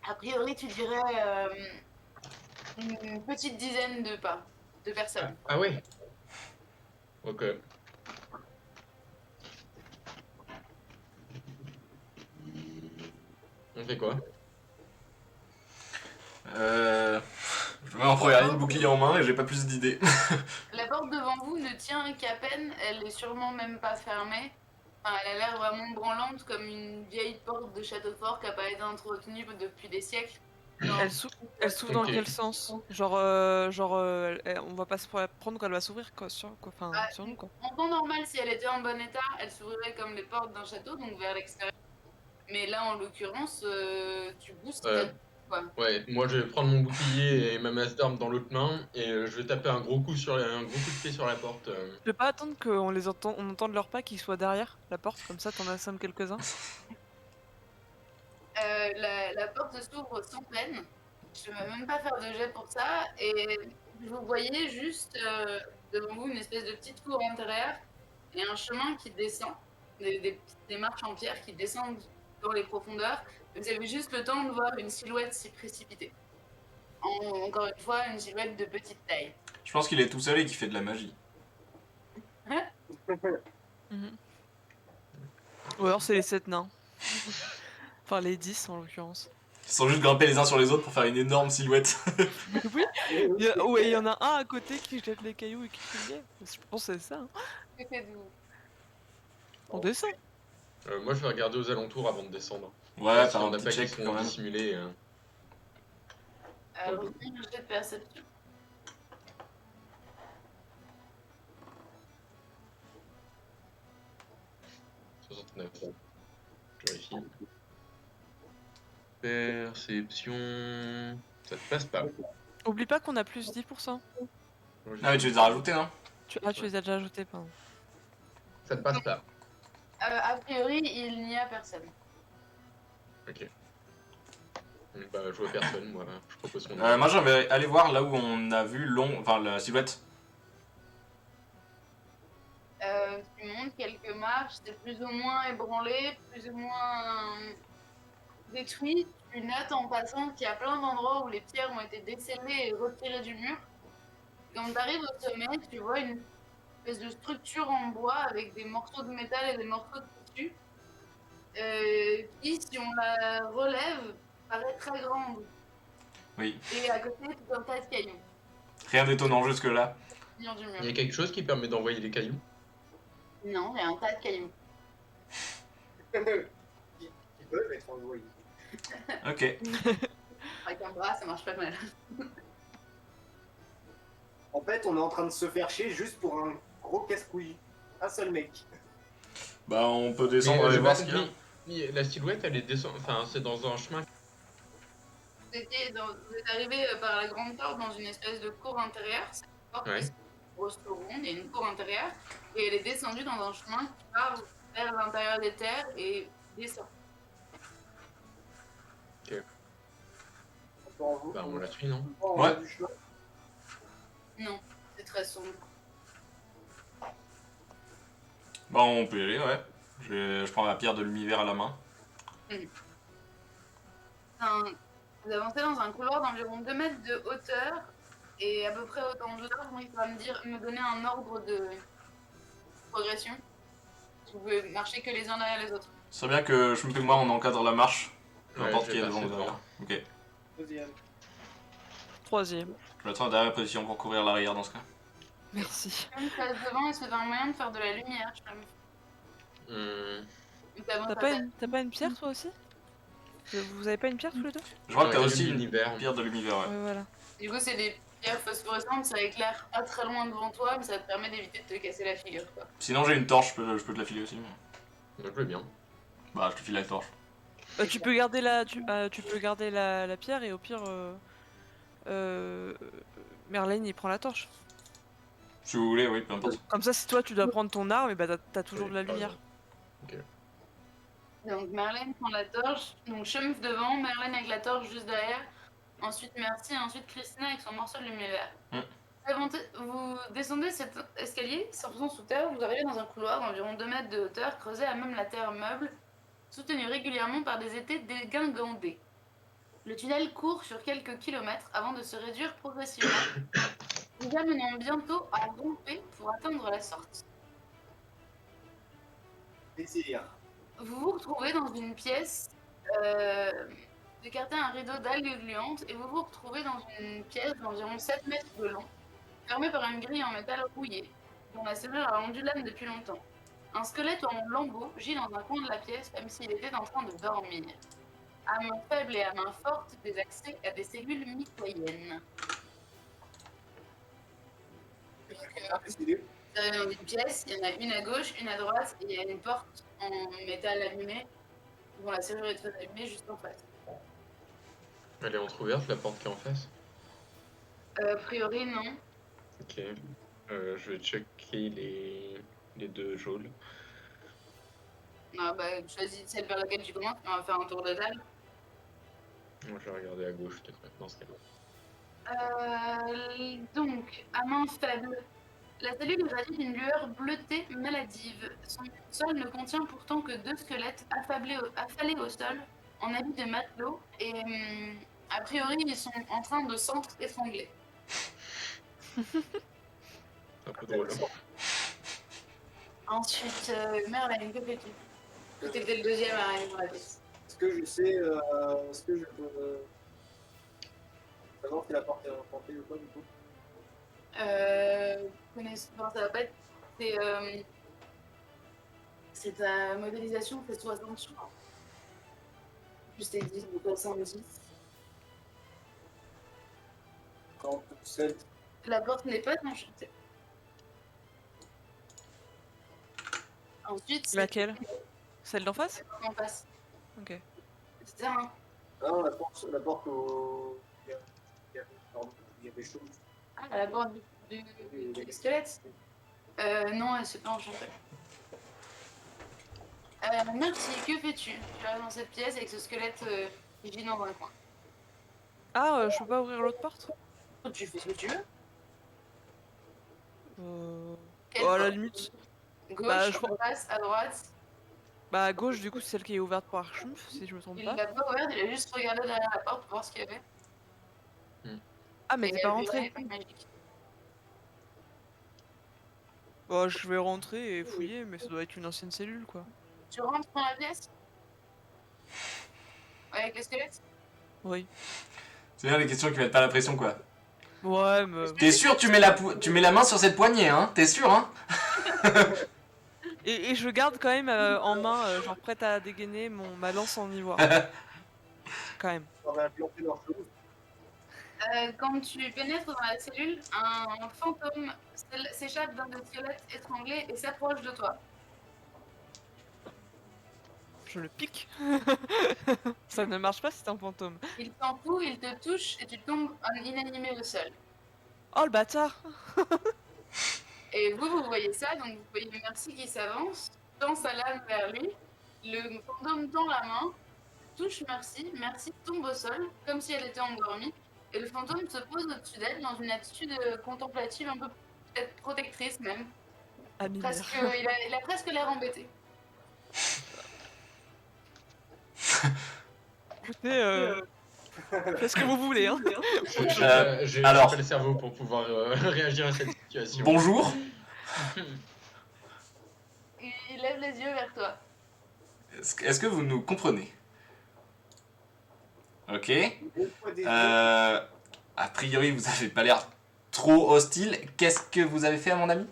A priori, tu dirais une petite dizaine de pas, de personnes. Ah ouais. Ok. On fait quoi? Je mets en première ligne, bouclier en main et j'ai pas plus d'idées. La porte devant vous ne tient qu'à peine, elle est sûrement même pas fermée. Enfin, elle a l'air vraiment branlante comme une vieille porte de château fort qui n'a pas été entretenue depuis des siècles. Non. Elle s'ouvre dans Ok. quel sens? On va pas se prendre quand elle va s'ouvrir, quoi, sur Ah, nous, quoi. En temps normal, si elle était en bon état, elle s'ouvrirait comme les portes d'un château, donc vers l'extérieur. Mais là, en l'occurrence, tu boostes. Quoi. Ouais, moi je vais prendre mon bouclier et ma masse d'armes dans l'autre main et je vais taper un gros coup de pied sur la porte. Je vais pas attendre qu'on on entende leurs pas qu'ils soient derrière la porte, comme ça t'en assommes quelques-uns. La porte s'ouvre sans peine. Je ne vais même pas faire de jet pour ça. Et vous voyez juste devant vous une espèce de petite cour intérieure et un chemin qui descend, des marches en pierre qui descendent dans les profondeurs. Vous avez juste le temps de voir une silhouette s'y précipiter. Encore une fois, une silhouette de petite taille. Je pense qu'il est tout seul et qu'il fait de la magie. Ou alors c'est les 7 nains. Enfin les 10 en l'occurrence. Ils sont juste grimpés les uns sur les autres pour faire une énorme silhouette. Oui, il y en a un à côté qui jette les cailloux et qui fait le Je pense que c'est ça. Hein. Que faites-vous? On descend. Moi je vais regarder aux alentours avant de descendre. Ouais, Si faire on un n'a pas petit qui check sont quand même. dissimulés. Retenez un jet de perception. 69. Je vérifie. Perception... Ça te passe pas. Oublie pas qu'on a plus 10%. Ah, mais tu les as rajoutés, non? Tu les as déjà ajoutés, pardon. Ça te passe pas. A priori, il n'y a personne. Ok. Donc, bah, je vois personne, moi. Je propose qu'on... Moi, j'aimerais aller voir là où on a vu enfin, la silhouette. Tu montes quelques marches, c'est plus ou moins ébranlé, plus ou moins détruit. Tu notes en passant qu'il y a plein d'endroits où les pierres ont été décellées et retirées du mur. Quand tu arrives au sommet, tu vois une espèce de structure en bois avec des morceaux de métal et des morceaux de tissu qui, si on la relève, paraît très grande. Oui. Et à côté, tout un tas de cailloux. Rien d'étonnant jusque-là. Mur du mur. Il y a quelque chose qui permet d'envoyer des cailloux. Non, il y a un tas de cailloux. Qui peuvent être envoyés. Ok. Avec un bras, ça marche pas mal. En fait, on est en train de se faire chier juste pour un gros casse-couille. Un seul mec. Bah, on peut descendre, Mais, aller j'ai voir pas ce qu'il y a. compris. Mais la silhouette, elle est descend... Enfin, c'est dans un chemin. Vous êtes arrivé par la grande porte dans une espèce de cour intérieure. Cette porte Ouais. est grosse ronde, il y a une cour intérieure. Et elle est descendue dans un chemin qui part vers l'intérieur des terres et descend. Bah, on la suit, non? Ouais. Non, c'est très sombre. Bah, on peut y aller, ouais. Je prends la pierre de l'univers à la main. Vous avancez dans un couloir d'environ 2 mètres de hauteur et à peu près autant de large. Moi, il faudra me donner un ordre de progression. Vous pouvez marcher que les uns derrière les autres. C'est bien que Schmuck et moi on encadre la marche. Peu Ouais, importe je qui vais est devant ou passer derrière. Ok. Deuxième. 3ème. Je vais être en dernière position pour couvrir l'arrière dans ce cas. Merci. Une place devant, est-ce que t'as un moyen de faire de la lumière? T'as pas une pierre toi aussi? Vous avez pas une pierre tous les deux? Je vois que Ouais, t'as il y a aussi une l'univers. pierre de l'univers, ouais. Ouais, voilà. Du coup, c'est des pierres phosphorescentes, ça éclaire pas très loin devant toi, mais ça te permet d'éviter de te casser la figure, quoi. Sinon j'ai une torche, je peux te la filer aussi. Donc, je veux bien. Bah, je te file la torche. Tu peux garder tu peux garder la pierre et au pire Merlin il prend la torche. Si vous voulez, oui, peu importe. Comme ça si toi tu dois prendre ton arme et bah t'as toujours Oui, de la par lumière. exemple. Donc Merlin prend la torche, donc Shumf devant, Merlin avec la torche juste derrière, ensuite Merci, et ensuite Christina avec son morceau de l'univers. Vous descendez cet escalier, s'enfonçant sous terre, vous arrivez dans un couloir d'environ 2 mètres de hauteur, creusé à même la terre meuble, soutenu régulièrement par des étais dégingandés. Le tunnel court sur quelques kilomètres avant de se réduire progressivement, nous amenant bientôt à romper pour atteindre la sortie. Désir. Vous vous retrouvez dans une pièce, écarté un rideau d'algues gluantes, et vous vous retrouvez dans une pièce d'environ 7 mètres de long, fermée par une grille en métal rouillé, dont la serrure a rendu l'âme depuis longtemps. Un squelette en lambeaux gît dans un coin de la pièce comme s'il était en train de dormir. À main faible et à main forte, des accès à des cellules mitoyennes. Vous arrivez dans une pièce, il y en a une à gauche, une à droite, et il y a une porte en métal allumée, dont la serrure est très allumée juste en face. Elle est entrouverte, la porte qui est en face? A priori, non. Ok. Je vais checker les deux geôles. Ah, bah, choisis celle vers laquelle tu commences, on va faire un tour de table. Moi, je vais regarder à gauche, peut-être maintenant, ce qu'elle Donc, à main faible, la cellule irradie d'une lueur bleutée maladive. Son sol ne contient pourtant que 2 squelettes affalés au sol, en habit de matelot, et a priori, ils sont en train de s'entre-étrangler. un peu drôle. Ensuite, Merlin, que fais-tu? Toi, t'étais le deuxième à arriver dans la pièce. Est-ce que je sais. Est-ce que je peux. Savoir si la porte est enchantée ou pas, du coup? Enfin, ça va pas être. C'est ta modélisation, c'est 60, je crois. Plus tes 10, donc 70. 47. La porte n'est pas enchantée. Ensuite, Laquelle? Celle d'en face? On passe. Ok. C'est ça, hein. Ah non, la porte au. Pardon, il y a des choses. Ah, à la porte du squelette. Non, elle s'est pas enchantée. Merci, que fais-tu? Tu arrives dans cette pièce avec ce squelette qui gît dans un coin. Ah, je peux pas ouvrir l'autre porte? Tu fais ce que tu veux. Quelle Oh, à la porte? limite. Gauche, Bah, je en face, à droite. Bah, à gauche, du coup, c'est celle qui est ouverte par Schtroumpf, si je me trompe Il pas. l'a pas ouverte, il a juste regardé derrière la porte pour voir ce qu'il y avait. Ah, mais Et t'es pas elle lui rentré. répond magique. Bah, je vais rentrer et fouiller, mais ça doit être une ancienne cellule, quoi. Tu rentres dans la pièce? Ouais, avec le squelette? Oui. C'est bien les questions qui mettent pas la pression, quoi. Ouais, mais... T'es sûr tu mets la main sur cette poignée, hein? T'es sûr, hein? Et je garde quand même en main, genre prête à dégainer ma lance en ivoire. Quand même. On va planter leur chose. Quand tu pénètres dans la cellule, un fantôme s'échappe d'un des squelettes étranglés et s'approche de toi. Je le pique. Ça ne marche pas, c'est un fantôme. Il t'en fout, il te touche et tu tombes inanimé au sol. Oh, le bâtard! Et vous voyez ça, donc vous voyez Merci qui s'avance, tend sa lame vers lui. Le fantôme tend la main, touche Merci, Merci tombe au sol, comme si elle était endormie. Et le fantôme se pose au-dessus d'elle dans une attitude contemplative, un peu peut-être protectrice même. Ah, mille Presque, merde. il a presque l'air embêté. Écoutez, faites ce que vous voulez, hein. J'ai alors. pas le cerveau pour pouvoir réagir à cette situation. Bonjour. Il lève les yeux vers toi. Est-ce que vous nous comprenez? Ok. Deux fois des yeux. A priori, vous avez pas l'air trop hostile. Qu'est-ce que vous avez fait à mon ami?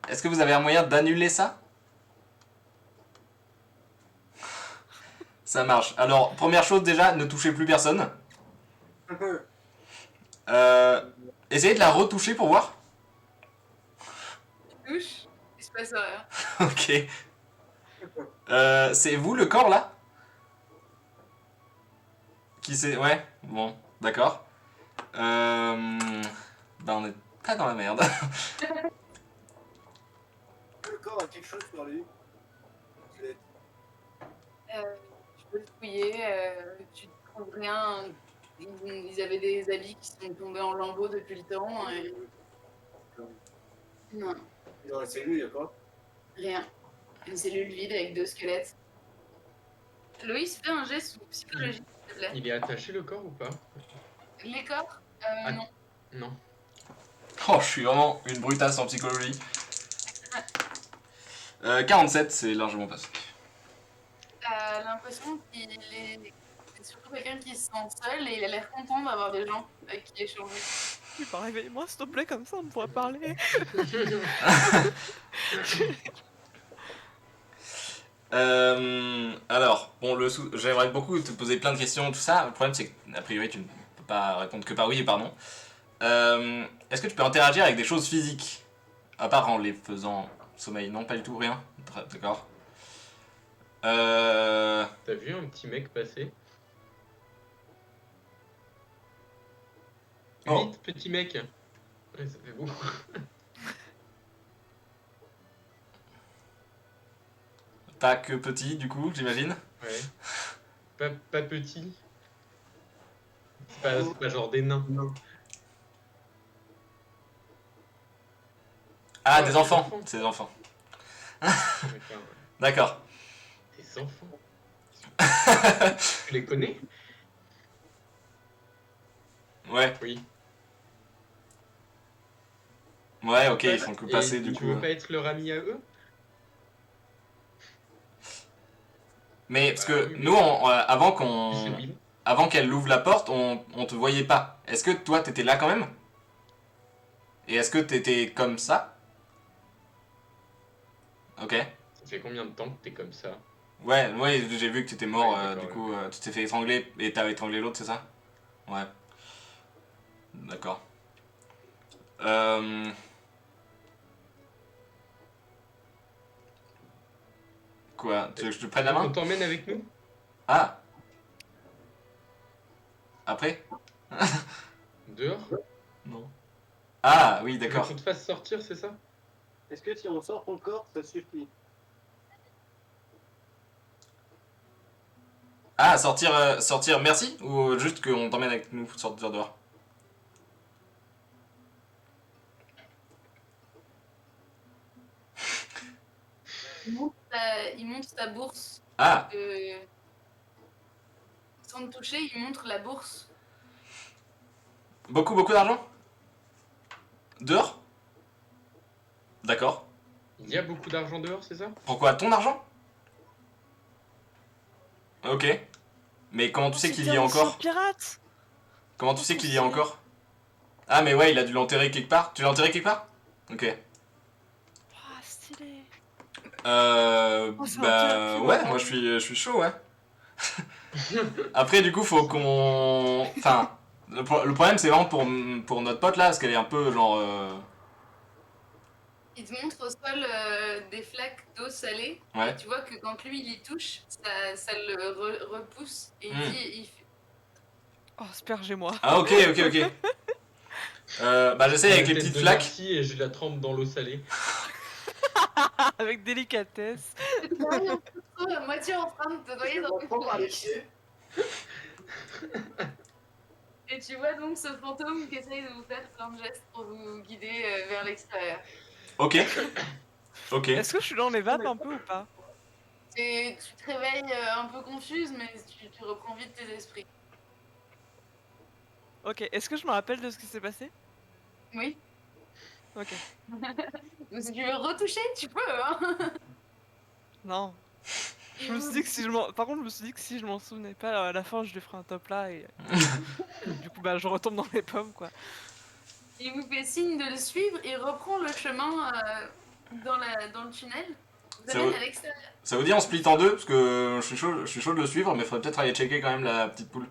Est-ce que vous avez un moyen d'annuler ça? Ça marche. Alors, première chose déjà, ne touchez plus personne. Essayez de la retoucher pour voir. Touche, il se passe rien. Ok. C'est vous le corps là? Qui c'est? Ouais, bon, d'accord. Bah on est pas dans la merde. Le corps a quelque chose sur lui. Je peux le fouiller, tu ne trouves rien. Ils avaient des habits qui sont tombés en lambeaux depuis le temps. Et... Non, Dans la cellule, il y a quoi? rien. Une cellule vide avec 2 squelettes. Loïs, fais un geste sous psychologie, s'il te plaît. Il est attaché le corps ou pas? Les corps Non. Non. Oh, je suis vraiment une brutasse en psychologie. 47, c'est largement passé. T'as l'impression qu'il est... C'est surtout quelqu'un qui se sent seul et il a l'air content d'avoir des gens avec qui échanger. Oui, bah, réveille-moi, s'il te plaît, comme ça, on pourra parler. Alors, bon, j'aimerais beaucoup te poser plein de questions, tout ça. Le problème, c'est qu'a priori, tu ne peux pas répondre que par oui et par non. Est-ce que tu peux interagir avec des choses physiques? À part en les faisant sommeil? Non, pas du tout, rien. D'accord. T'as vu un petit mec passer? Oh. Vite, petit mec. Ouais, ça fait beaucoup. Pas que petit, du coup, j'imagine. Ouais. Pas petit. C'est pas genre des nains. Non. Ah, Oh, des des enfants. enfants. C'est des enfants. D'accord. D'accord. Des enfants. Tu les connais? Ouais. Oui. Ouais, ok, ils font que passer, Et du tu coup. veux pas être leur ami à eux? Mais parce Bah que oui, mais- nous, avant C'est lui. avant qu'elle ouvre la porte, on te voyait pas. Est-ce que toi, t'étais là quand même? Et est-ce que t'étais comme ça? Ok. Ça fait combien de temps que t'es comme ça? Ouais, j'ai vu que t'étais mort, Ouais, d'accord, du coup, tu t'es fait étrangler et t'as étranglé l'autre, c'est ça? Ouais. D'accord. Quoi? Tu veux que je te prenne la main? On t'emmène avec nous? Ah! Après? Dehors? Non. Ah, oui, Tu veux d'accord. qu'on te fasse sortir, c'est ça? Est-ce que si on sort ton corps, ça suffit? Ah, sortir, merci? Ou juste qu'on t'emmène avec nous, sortir dehors? Il montre ta bourse. Ah! Sans te toucher, il montre la bourse. Beaucoup d'argent? Dehors? D'accord. Il y a beaucoup d'argent dehors, c'est ça? Pourquoi? Ton argent? Ok. Mais comment tu sais qu'il y a encore? Pirate. Comment tu sais qu'il y a encore? Ah, mais ouais, il a dû l'enterrer quelque part. Tu l'as enterré quelque part? Ok. Ah, stylé. Oh, c'est un Bah pirate, ouais, ouais. moi je suis chaud, ouais. Après, du coup, faut qu'on... Enfin, le problème, c'est vraiment pour notre pote, là, parce qu'elle est un peu, genre... Il te montre au sol des flaques d'eau salée. Ouais. Et tu vois que quand lui, il y touche, ça le repousse. Et Hmm. il fait... Oh, aspergez-moi. Ah, ok. Bah j'essaie avec les Tête petites de flaques. Narcy et je la trempe dans l'eau salée. Avec délicatesse. à moitié en train de te noyer dans tes Prends par les flaques. pieds. Et tu vois donc ce fantôme qui essaye de vous faire plein de gestes pour vous guider vers l'extérieur. Ok. Ok. Est-ce que je suis dans les vapes un peu ou pas? Tu te réveilles un peu confuse, mais tu reprends vite tes esprits. Ok, est-ce que je me rappelle de ce qui s'est passé? Oui. Ok. Donc si tu veux retoucher, tu peux, hein. Non. Je me suis dit que si je m'en... Par contre, je me suis dit que si je m'en souvenais pas, à la fin, je lui ferai un top là et... du coup, bah, je retombe dans les pommes, quoi. Il vous fait signe de le suivre, il reprend le chemin dans le tunnel. Vous Ça amène vous- à l'extérieur. Ça vous dit on split en deux? Parce que je suis chaud de le suivre, mais faudrait peut-être aller checker quand même la petite poule.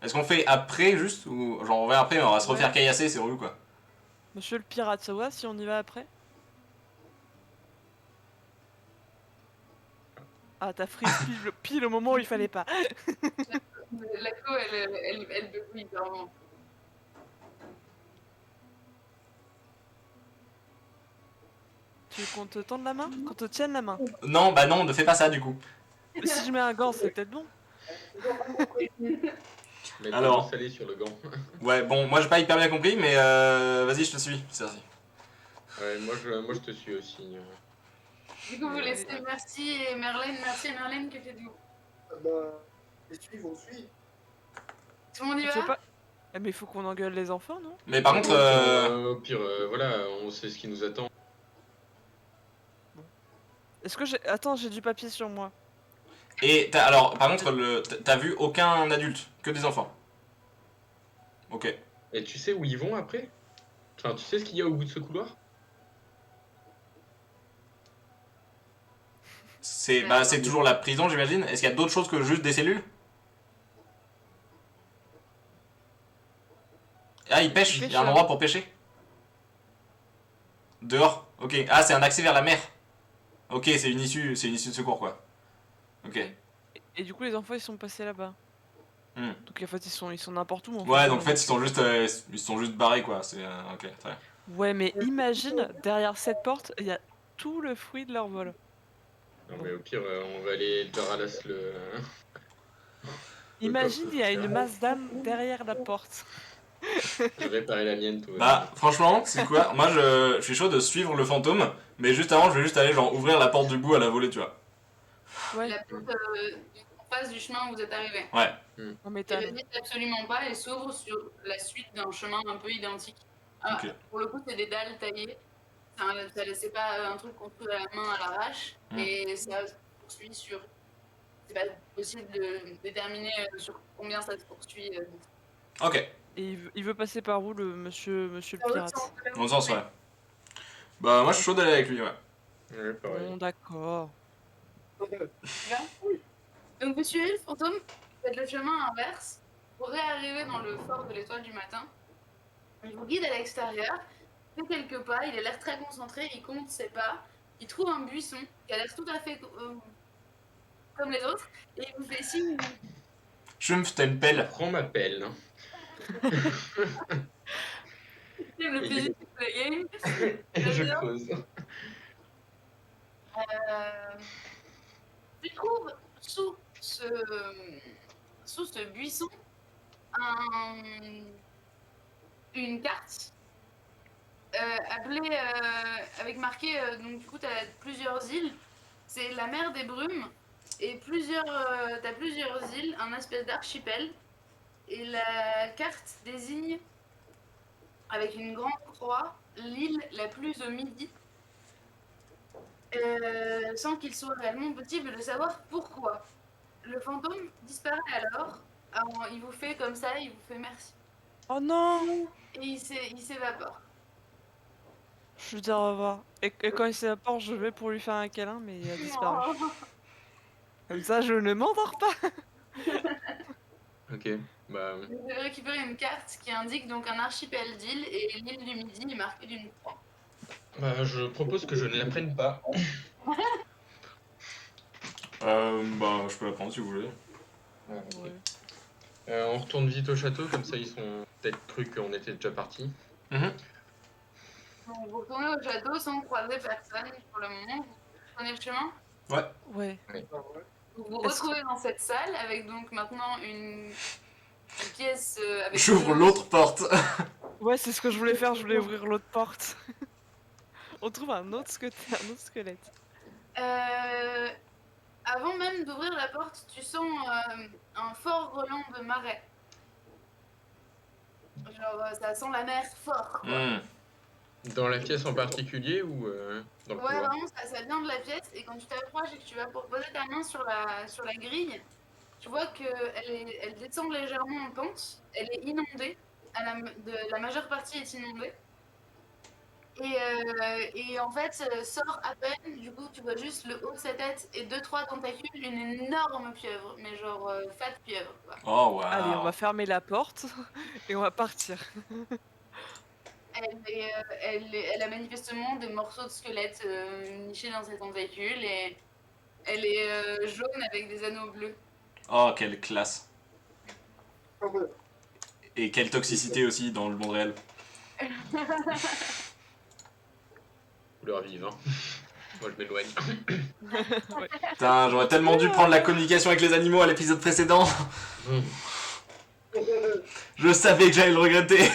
Est-ce qu'on fait après juste? Ou genre on va après, on va se Ouais. refaire caillasser, c'est relou quoi. Monsieur le pirate, ça va si on y va après? Ah, t'as freeze pile au moment où il fallait pas. La co, elle beugle vraiment. Tu veux qu'on te tende la main? Qu'on te tienne la main? Non, bah non, ne fais pas ça du coup. Mais si je mets un gant, c'est peut-être bon. Mettre Alors. de l'eau salée sur le gant. Ouais, bon, moi j'ai pas hyper bien compris, mais vas-y, je te suis. Merci. Ouais, moi je te suis aussi. Du coup, vous laissez Merci et Merlène, que faites-vous? Bah, les suivre, on suit. Tout le monde y Tu veux va? pas? Eh, mais il faut qu'on engueule les enfants, non? Mais par contre, Au pire, voilà, on sait ce qui nous attend. Est-ce que j'ai... Attends, j'ai du papier sur moi. et alors, par contre, t'as vu aucun adulte, que des enfants. Ok. Et tu sais où ils vont après? Enfin, tu sais ce qu'il y a au bout de ce couloir? C'est toujours la prison, j'imagine. Est-ce qu'il y a d'autres choses que juste des cellules? Ah, ils pêchent, il y a un endroit pour pêcher. Dehors, ok. Ah, c'est un accès vers la mer. Ok, c'est une issue de secours quoi. Ok. Et du coup, les enfants, ils sont passés là-bas. Hmm. Donc en fait, ils sont n'importe où. Ouais, donc en fait, ils sont juste barrés quoi. C'est ok, très bien. Ouais, mais imagine, derrière cette porte, il y a tout le fruit de leur vol. Non, mais au pire, on va aller te ralasse le. Imagine, coffre. il y a une masse d'âmes derrière la porte. Je vais réparer la mienne, tout va Bah, franchement, c'est quoi? Moi, je suis chaud de suivre le fantôme, mais juste avant, je vais juste aller genre ouvrir la porte du bout à la volée, tu vois. Ouais, La porte en face du chemin où vous êtes arrivé. Ouais. on Il m'étonne. résiste absolument pas et s'ouvre sur la suite d'un chemin un peu identique. Ah, Ok. pour le coup, c'est des dalles taillées. C'est pas un truc construit à la main à l'arrache. Mm. Et ça se poursuit sur. C'est pas possible de déterminer sur combien ça se poursuit. Ok. Et il veut passer par où, le monsieur le pirate? Bon sens, ouais. Bah, moi, je suis chaud d'aller avec lui, ouais. Ouais, pareil. Bon, d'accord. Donc vous suivez le fantôme, vous faites le chemin inverse, vous réarrivez dans le fort de l'étoile du matin. Il vous guide à l'extérieur, fait quelques pas, il a l'air très concentré, il compte ses pas. il trouve un buisson qui a l'air tout à fait comme les autres, et il vous fait signe. Schumpf, t'as une pelle. Prends ma pelle. C'est le plus utile de la game. Et je Bien. creuse. Tu trouves sous ce buisson une carte appelée avec marqué donc du coup t'as plusieurs îles. C'est la mer des brumes et t'as plusieurs îles, un espèce d'archipel. Et la carte désigne avec une grande croix l'île la plus au midi. Sans qu'il soit réellement possible de savoir pourquoi. Le fantôme disparaît alors. Alors, il vous fait comme ça, il vous fait merci. Oh non! Et il s'évapore. Je lui dis au revoir. Et quand il s'évapore, je vais pour lui faire un câlin, mais il a disparu. Comme ça, je ne m'endors pas. Ok, bah. Vous avez récupéré une carte qui indique donc un archipel d'îles et l'île du Midi est marquée d'une croix. Bah, je propose que je ne la prenne pas. Bah, je peux la prendre si vous voulez. Ouais. On retourne vite au château, comme ça ils sont peut-être cru qu'on était déjà partis. Mhm. Donc vous retournez au château sans croiser personne pour le moment. Vous prenez le chemin. Ouais. Vous vous Est-ce retrouvez dans cette salle avec donc maintenant une pièce avec. J'ouvre l'autre porte. Ouais, c'est ce que je voulais faire, je voulais ouvrir l'autre porte. On trouve un autre squelette. Avant même d'ouvrir la porte, tu sens un fort relent de marais. Genre, ça sent la mer fort, quoi. Hmm. Dans la pièce en particulier ou dans le Ouais, couloir? vraiment, ça vient de la pièce. Et quand tu t'approches et que tu vas pour poser ta main sur la grille, tu vois qu'elle descend légèrement en pente. Elle est inondée. La majeure partie est inondée. Et en fait, sort à peine, du coup, tu vois juste le haut de sa tête et 2-3 tentacules, une énorme pieuvre, mais genre fat pieuvre, quoi. Oh, Allez, on va waouh. fermer la porte et on va partir. Elle a manifestement des morceaux de squelette nichés dans ses tentacules et elle est jaune avec des anneaux bleus. Oh, quelle classe. Et quelle toxicité aussi dans le monde réel. Couleur vive, hein. Moi je m'éloigne. Ouais. Putain, j'aurais tellement dû prendre la communication avec les animaux à l'épisode précédent. Je savais que j'allais le regretter.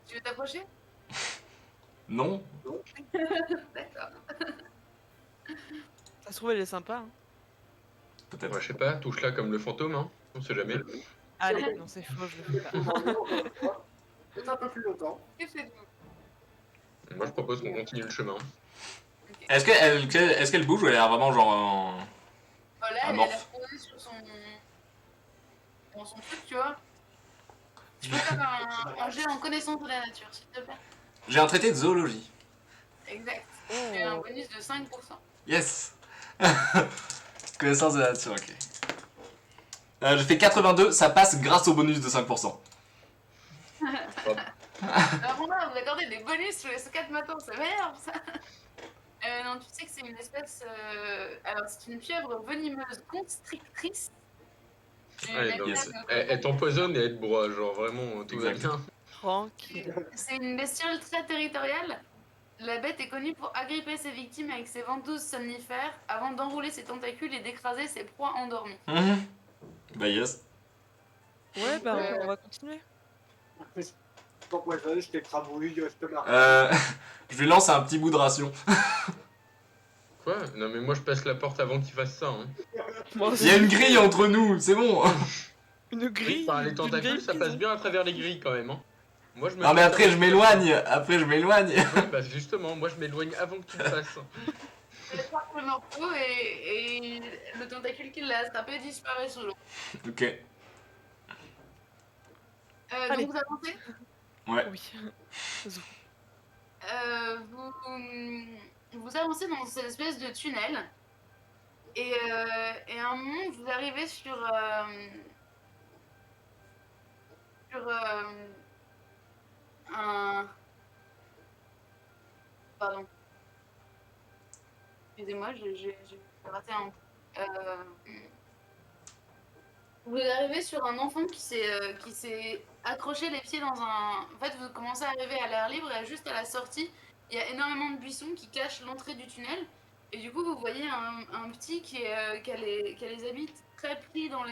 Tu veux t'approcher? Non. D'accord. Ça se trouve, elle est sympa. Hein. Peut-être. Moi je sais pas, touche-la comme le fantôme, hein. On sait jamais. Allez, non, c'est faux, je le fais pas. Peut-être un peu plus longtemps. Que faites-vous? Moi je propose qu'on continue le chemin. Est-ce qu'elle bouge ou elle a l'air vraiment genre Oh là, elle a amorphe. l'air posée dans son truc, tu vois. Tu peux faire un jet en connaissance de la nature, s'il te plaît. J'ai un traité de zoologie. Exact. Oh. Tu as un bonus de 5%. Yes. Connaissance de la nature, ok. J'ai fait 82, ça passe grâce au bonus de 5%. Alors on va vous accorder des bonus sur les 4 matins, ça m'énerve ça. Non, tu sais que c'est une espèce. Alors c'est une pieuvre venimeuse constrictrice. Ouais, non, Yes. elle t'empoisonne et elle te broie, genre vraiment tout va Exact. bien. Tranquille. C'est une bestiole très territoriale. La bête est connue pour agripper ses victimes avec ses ventouses somnifères avant d'enrouler ses tentacules et d'écraser ses proies endormies. Bah yes. Ouais, bah on va continuer. Donc moi je t'ai crabouille, je te marre. Je lui lance un petit bout de ration. Quoi? Non mais moi je passe la porte avant qu'il fasse ça, hein. Moi Il y a une grille entre nous, c'est bon. Une Oui, grille. par les d'une tentacules, vieille ça passe prison. bien à travers les grilles quand même, hein. Moi je me Non mais fais après ça. je m'éloigne. Après je m'éloigne. Oui, bah justement, moi je m'éloigne avant que tu le fasses. Elle attrape le morceau et le tentacule qui l'a attrapé disparaît sous l'eau. Ok. Allez. Donc vous avancez. Ouais. Oui. Zou. Vous avancez dans cette espèce de tunnel et à un moment vous arrivez sur sur un... Pardon. Excusez-moi, j'ai raté un... Vous arrivez sur un enfant qui s'est accroché les pieds dans un... En fait, vous commencez à arriver à l'air libre et juste à la sortie, il y a énormément de buissons qui cachent l'entrée du tunnel. Et du coup, vous voyez un petit qui a les habits très pris dans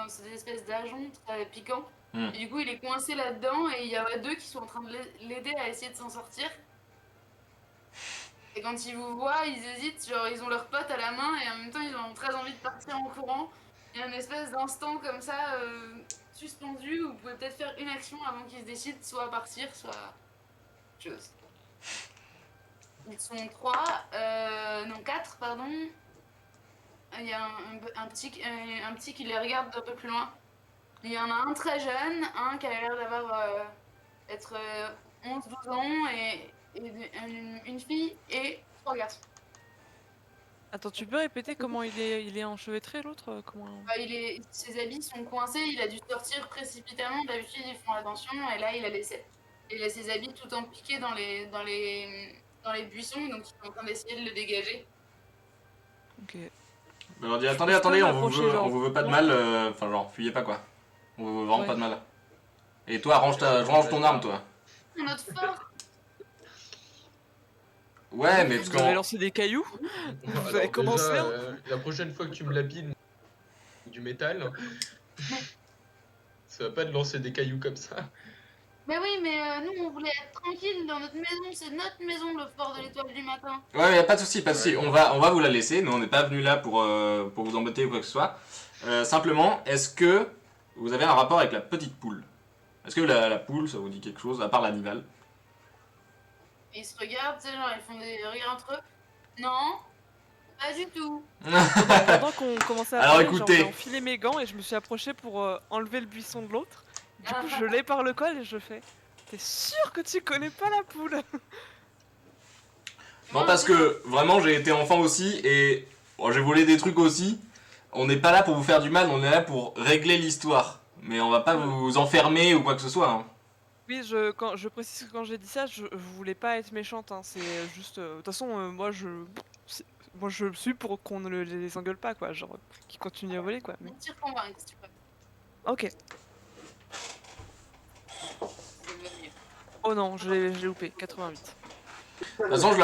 ces espèces d'ajoncs très piquants. Et du coup, il est coincé là-dedans et il y a deux qui sont en train de l'aider à essayer de s'en sortir. Et quand ils vous voient, ils hésitent, genre ils ont leur pote à la main et en même temps ils ont très envie de partir en courant. Il y a une espèce d'instant comme ça, suspendu, où vous pouvez peut-être faire une action avant qu'ils se décident soit à partir, soit autre chose. Ils sont 4, pardon. Il y a un petit qui les regarde d'un peu plus loin. Il y en a un très jeune, un qui a l'air d'avoir être 11-12 ans et une fille et 3 garçons. Attends, tu peux répéter comment il est enchevêtré l'autre? Comment... Ses habits sont coincés, il a dû sortir précipitamment. D'habitude ils font attention et là il a ses habits tout empiqués dans les buissons, donc ils sont en train d'essayer de le dégager. Ok. On leur dit attendez, on vous veut pas de mal, enfin genre fuyez pas quoi. On vous veut vraiment pas de mal. Et toi range ton arme toi. Notre fort. Ouais mais parce Vous avez qu'on... lancé des cailloux? Alors, Vous avez commencé déjà, hein la prochaine fois que tu me lapides du métal, ça va pas de lancer des cailloux comme ça. Mais oui, mais nous on voulait être tranquille dans notre maison, c'est notre maison le fort de l'étoile du matin. Ouais, y a pas de souci, pas de souci. Ouais. On va vous la laisser. Nous, on n'est pas venu là pour vous embêter ou quoi que ce soit. Simplement, est-ce que vous avez un rapport avec la petite poule? Est-ce que la poule, ça vous dit quelque chose, à part l'animal? Et ils se regardent, tu sais, genre ils font des regards entre eux. Non, pas du tout. Pendant qu'on commençait à Alors, parler, écoutez. j'ai enfilé mes gants et je me suis approché pour enlever le buisson de l'autre. Du coup, je l'ai par le col et je fais. T'es sûr que tu connais pas la poule? Non, parce que vraiment, j'ai été enfant aussi et bon, j'ai volé des trucs aussi. On n'est pas là pour vous faire du mal, on est là pour régler l'histoire. Mais on va pas vous enfermer ou quoi que ce soit. Hein. Oui, je précise que quand j'ai dit ça, je voulais pas être méchante. Hein. C'est juste. De toute façon, moi je suis pour qu'on ne les engueule pas, quoi. Genre, qu'ils continuent à voler, quoi. Mais... Tire convaincre si tu peux. Ok. C'est le mieux. Oh non, je l'ai loupé. 88. De toute façon, je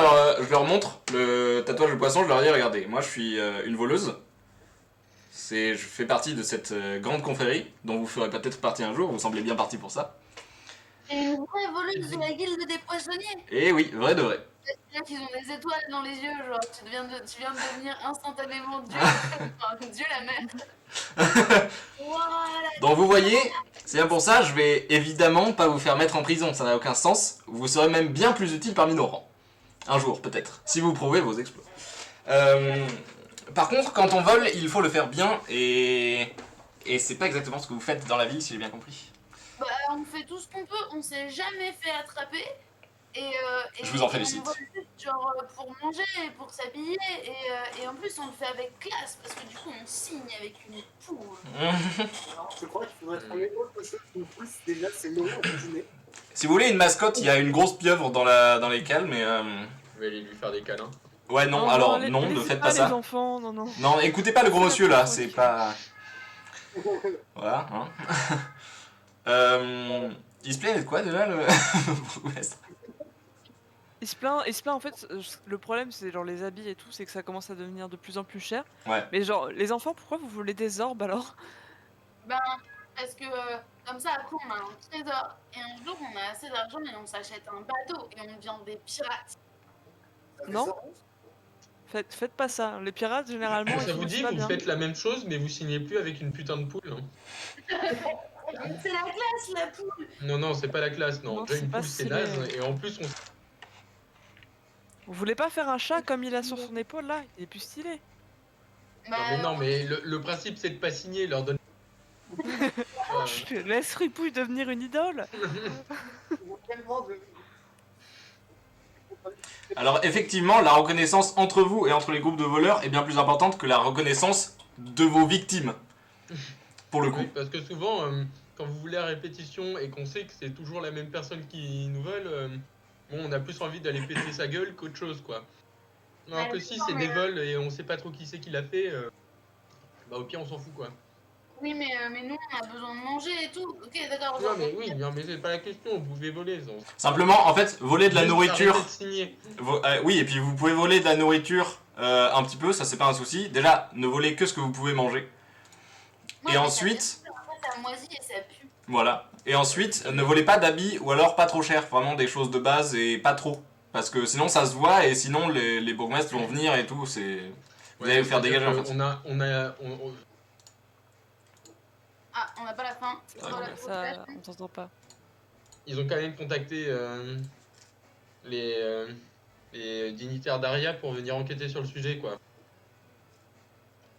leur montre le tatouage de poisson, je leur dis regardez, moi je suis une voleuse. Je fais partie de cette grande confrérie dont vous ferez peut-être partie un jour, vous semblez bien parti pour ça. Et une vraie voleuse de la guilde des poissonniers. Et oui, vrai de vrai. C'est-à-dire qu'ils ont des étoiles dans les yeux, genre tu viens de devenir instantanément Dieu, enfin, Dieu la mer. Voilà. Donc vous voyez, c'est bien pour ça, je vais évidemment pas vous faire mettre en prison, ça n'a aucun sens. Vous serez même bien plus utile parmi nos rangs. Un jour peut-être, si vous prouvez vos exploits. Par contre, quand on vole, il faut le faire bien et c'est pas exactement ce que vous faites dans la vie, si j'ai bien compris. Bah, on fait tout ce qu'on peut, on s'est jamais fait attraper. Et Je vous en félicite. On vole juste, genre pour manger, pour s'habiller, et en plus on le fait avec classe, parce que du coup on signe avec une poule. Alors, je crois qu'il faudrait trouver autre chose qu'une poule, déjà c'est le moment de dîner. Si vous voulez une mascotte, il y a une grosse pieuvre dans les cales, mais... Je vais aller lui faire des câlins. Ouais, non, alors non, ne faites pas les ça. enfants, non, non. Non, écoutez pas le gros monsieur là, c'est pas... Voilà, hein. Il se plaît de quoi déjà le bourgmestre? Il se plaint en fait, le problème c'est genre les habits et tout, c'est que ça commence à devenir de plus en plus cher. Ouais. Mais genre, les enfants, pourquoi vous voulez des orbes alors? Ben, parce que comme ça après on a un trésor, et un jour on a assez d'argent et on s'achète un bateau, et on devient des pirates. Non. Faites pas ça, les pirates généralement ils Ça vous finissent dit, pas vous bien. faites la même chose, mais vous signez plus avec une putain de poule. Hein. C'est la classe, la poule. Non, c'est pas la classe, non. Non, Déjà, c'est une pas poule, c'est stylé. naze, et en plus, on... Vous voulez pas faire un chat comme il a sur son épaule là? Il est plus stylé. Bah, Non, mais le principe, c'est de pas signer, leur donner... Je laisse Ripouille devenir une idole. Alors effectivement, la reconnaissance entre vous et entre les groupes de voleurs est bien plus importante que la reconnaissance de vos victimes. Pour le coup. Oui, parce que souvent, quand vous voulez la répétition et qu'on sait que c'est toujours la même personne qui nous vole, bon, on a plus envie d'aller péter sa gueule qu'autre chose, quoi. Alors Ouais, que si non, c'est mais, des vols et on sait pas trop qui c'est qui l'a fait, bah au pire on s'en fout, quoi. Oui, mais nous, on a besoin de manger et tout. Ok, d'accord. Non mais oui, non mais c'est pas la question, vous pouvez voler. Ça. Simplement, en fait, voler de la Juste nourriture. arrêtez de signer. Oui, et puis vous pouvez voler de la nourriture un petit peu, ça c'est pas un souci. Déjà, ne volez que ce que vous pouvez manger. Moi, Et mais ensuite, après, ça moisit et ça pue. voilà. Et ensuite, ne volez pas d'habits ou alors pas trop cher. Vraiment des choses de base et pas trop. Parce que sinon ça se voit et sinon les bourgmestres vont venir et tout. Vous allez vous faire dégager en fait. Ah, on n'a pas la fin. C'est Ah, trop non, la mais Ça, on t'entend pas. Ils ont quand même contacté les dignitaires d'Aria pour venir enquêter sur le sujet, quoi.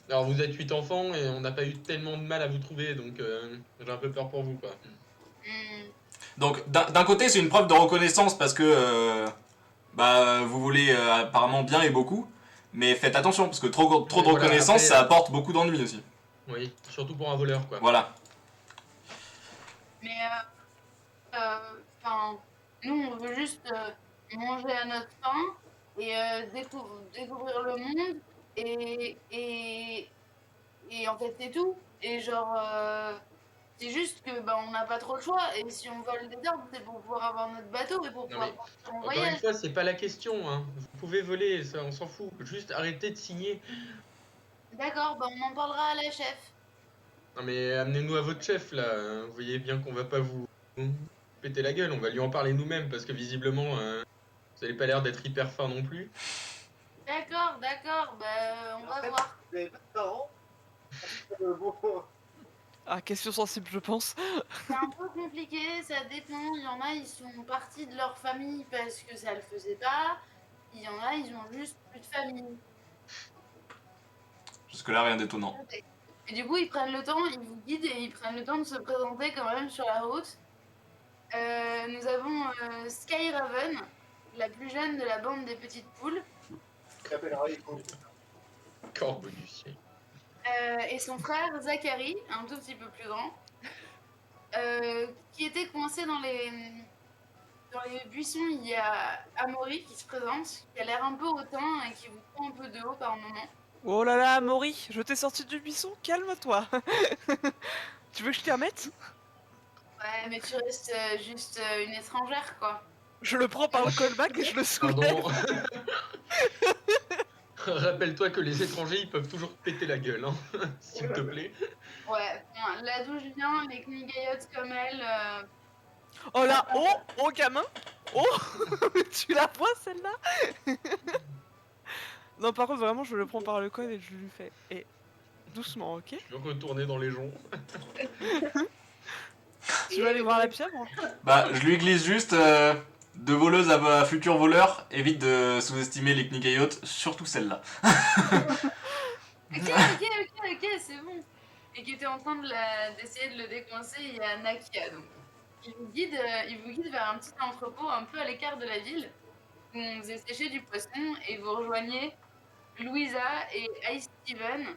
Alors vous êtes 8 enfants et on n'a pas eu tellement de mal à vous trouver, donc j'ai un peu peur pour vous, quoi. Donc d'un côté c'est une preuve de reconnaissance parce que vous voulez apparemment bien et beaucoup. Mais faites attention parce que trop de Voilà, reconnaissance après, ça apporte beaucoup d'ennuis aussi. Oui, surtout pour un voleur, quoi. Voilà. Mais, enfin, nous, on veut juste manger à notre faim et découvrir le monde et en fait, c'est tout. Et genre, c'est juste que on n'a pas trop le choix. Et si on vole des arbres, c'est pour pouvoir avoir notre bateau et pour Non, pouvoir mais partir en encore une voyage. fois, c'est pas la question, hein. Vous pouvez voler, ça, on s'en fout. Juste arrêtez de signer. D'accord, on en parlera à la chef. Non mais amenez-nous à votre chef, là. Vous voyez bien qu'on va pas vous péter la gueule, on va lui en parler nous-mêmes, parce que visiblement, vous avez pas l'air d'être hyper fin non plus. D'accord, on va voir. Vous avez pas de parents bon, Ah, question sensible, je pense. C'est un peu compliqué, ça dépend. Il y en a, ils sont partis de leur famille parce que ça le faisait pas. Il y en a, ils ont juste plus de famille. Jusque là rien d'étonnant. Et du coup, ils prennent le temps, ils vous guident et ils prennent le temps de se présenter quand même sur la route. Nous avons Skyraven, la plus jeune de la bande des petites poules, qui appellera Echo. Corbeau du ciel. et son frère Zachary, un tout petit peu plus grand, qui était coincé dans les buissons. Il y a Amaury qui se présente, qui a l'air un peu hautain et qui vous prend un peu de haut par moment. Oh là là, Maury, je t'ai sorti du buisson, calme-toi. Tu veux que je t'y remette? Ouais, mais tu restes juste une étrangère, quoi. Je le prends par le callback et je le soulève. Pardon. Rappelle-toi que les étrangers, ils peuvent toujours péter la gueule, hein. S'il te plaît. Ouais, là d'où je viens, les knigayotes comme elle, Oh là, oh gamin. Oh, tu la vois celle-là? Non, par contre, vraiment, je le prends par le col et je lui fais. Et doucement, ok? Je veux retourner dans les joncs. Tu vas aller voir la pierre? Je lui glisse juste de voleuse à futur voleur, évite de sous-estimer les knigayotes, surtout celle-là. Ok, c'est bon. Et qui était en train d'essayer de le décoincer, il y a Nakia, donc. Il vous guide vers un petit entrepôt un peu à l'écart de la ville, où on faisait sécher du poisson, et vous rejoignez Louisa et Ice Steven,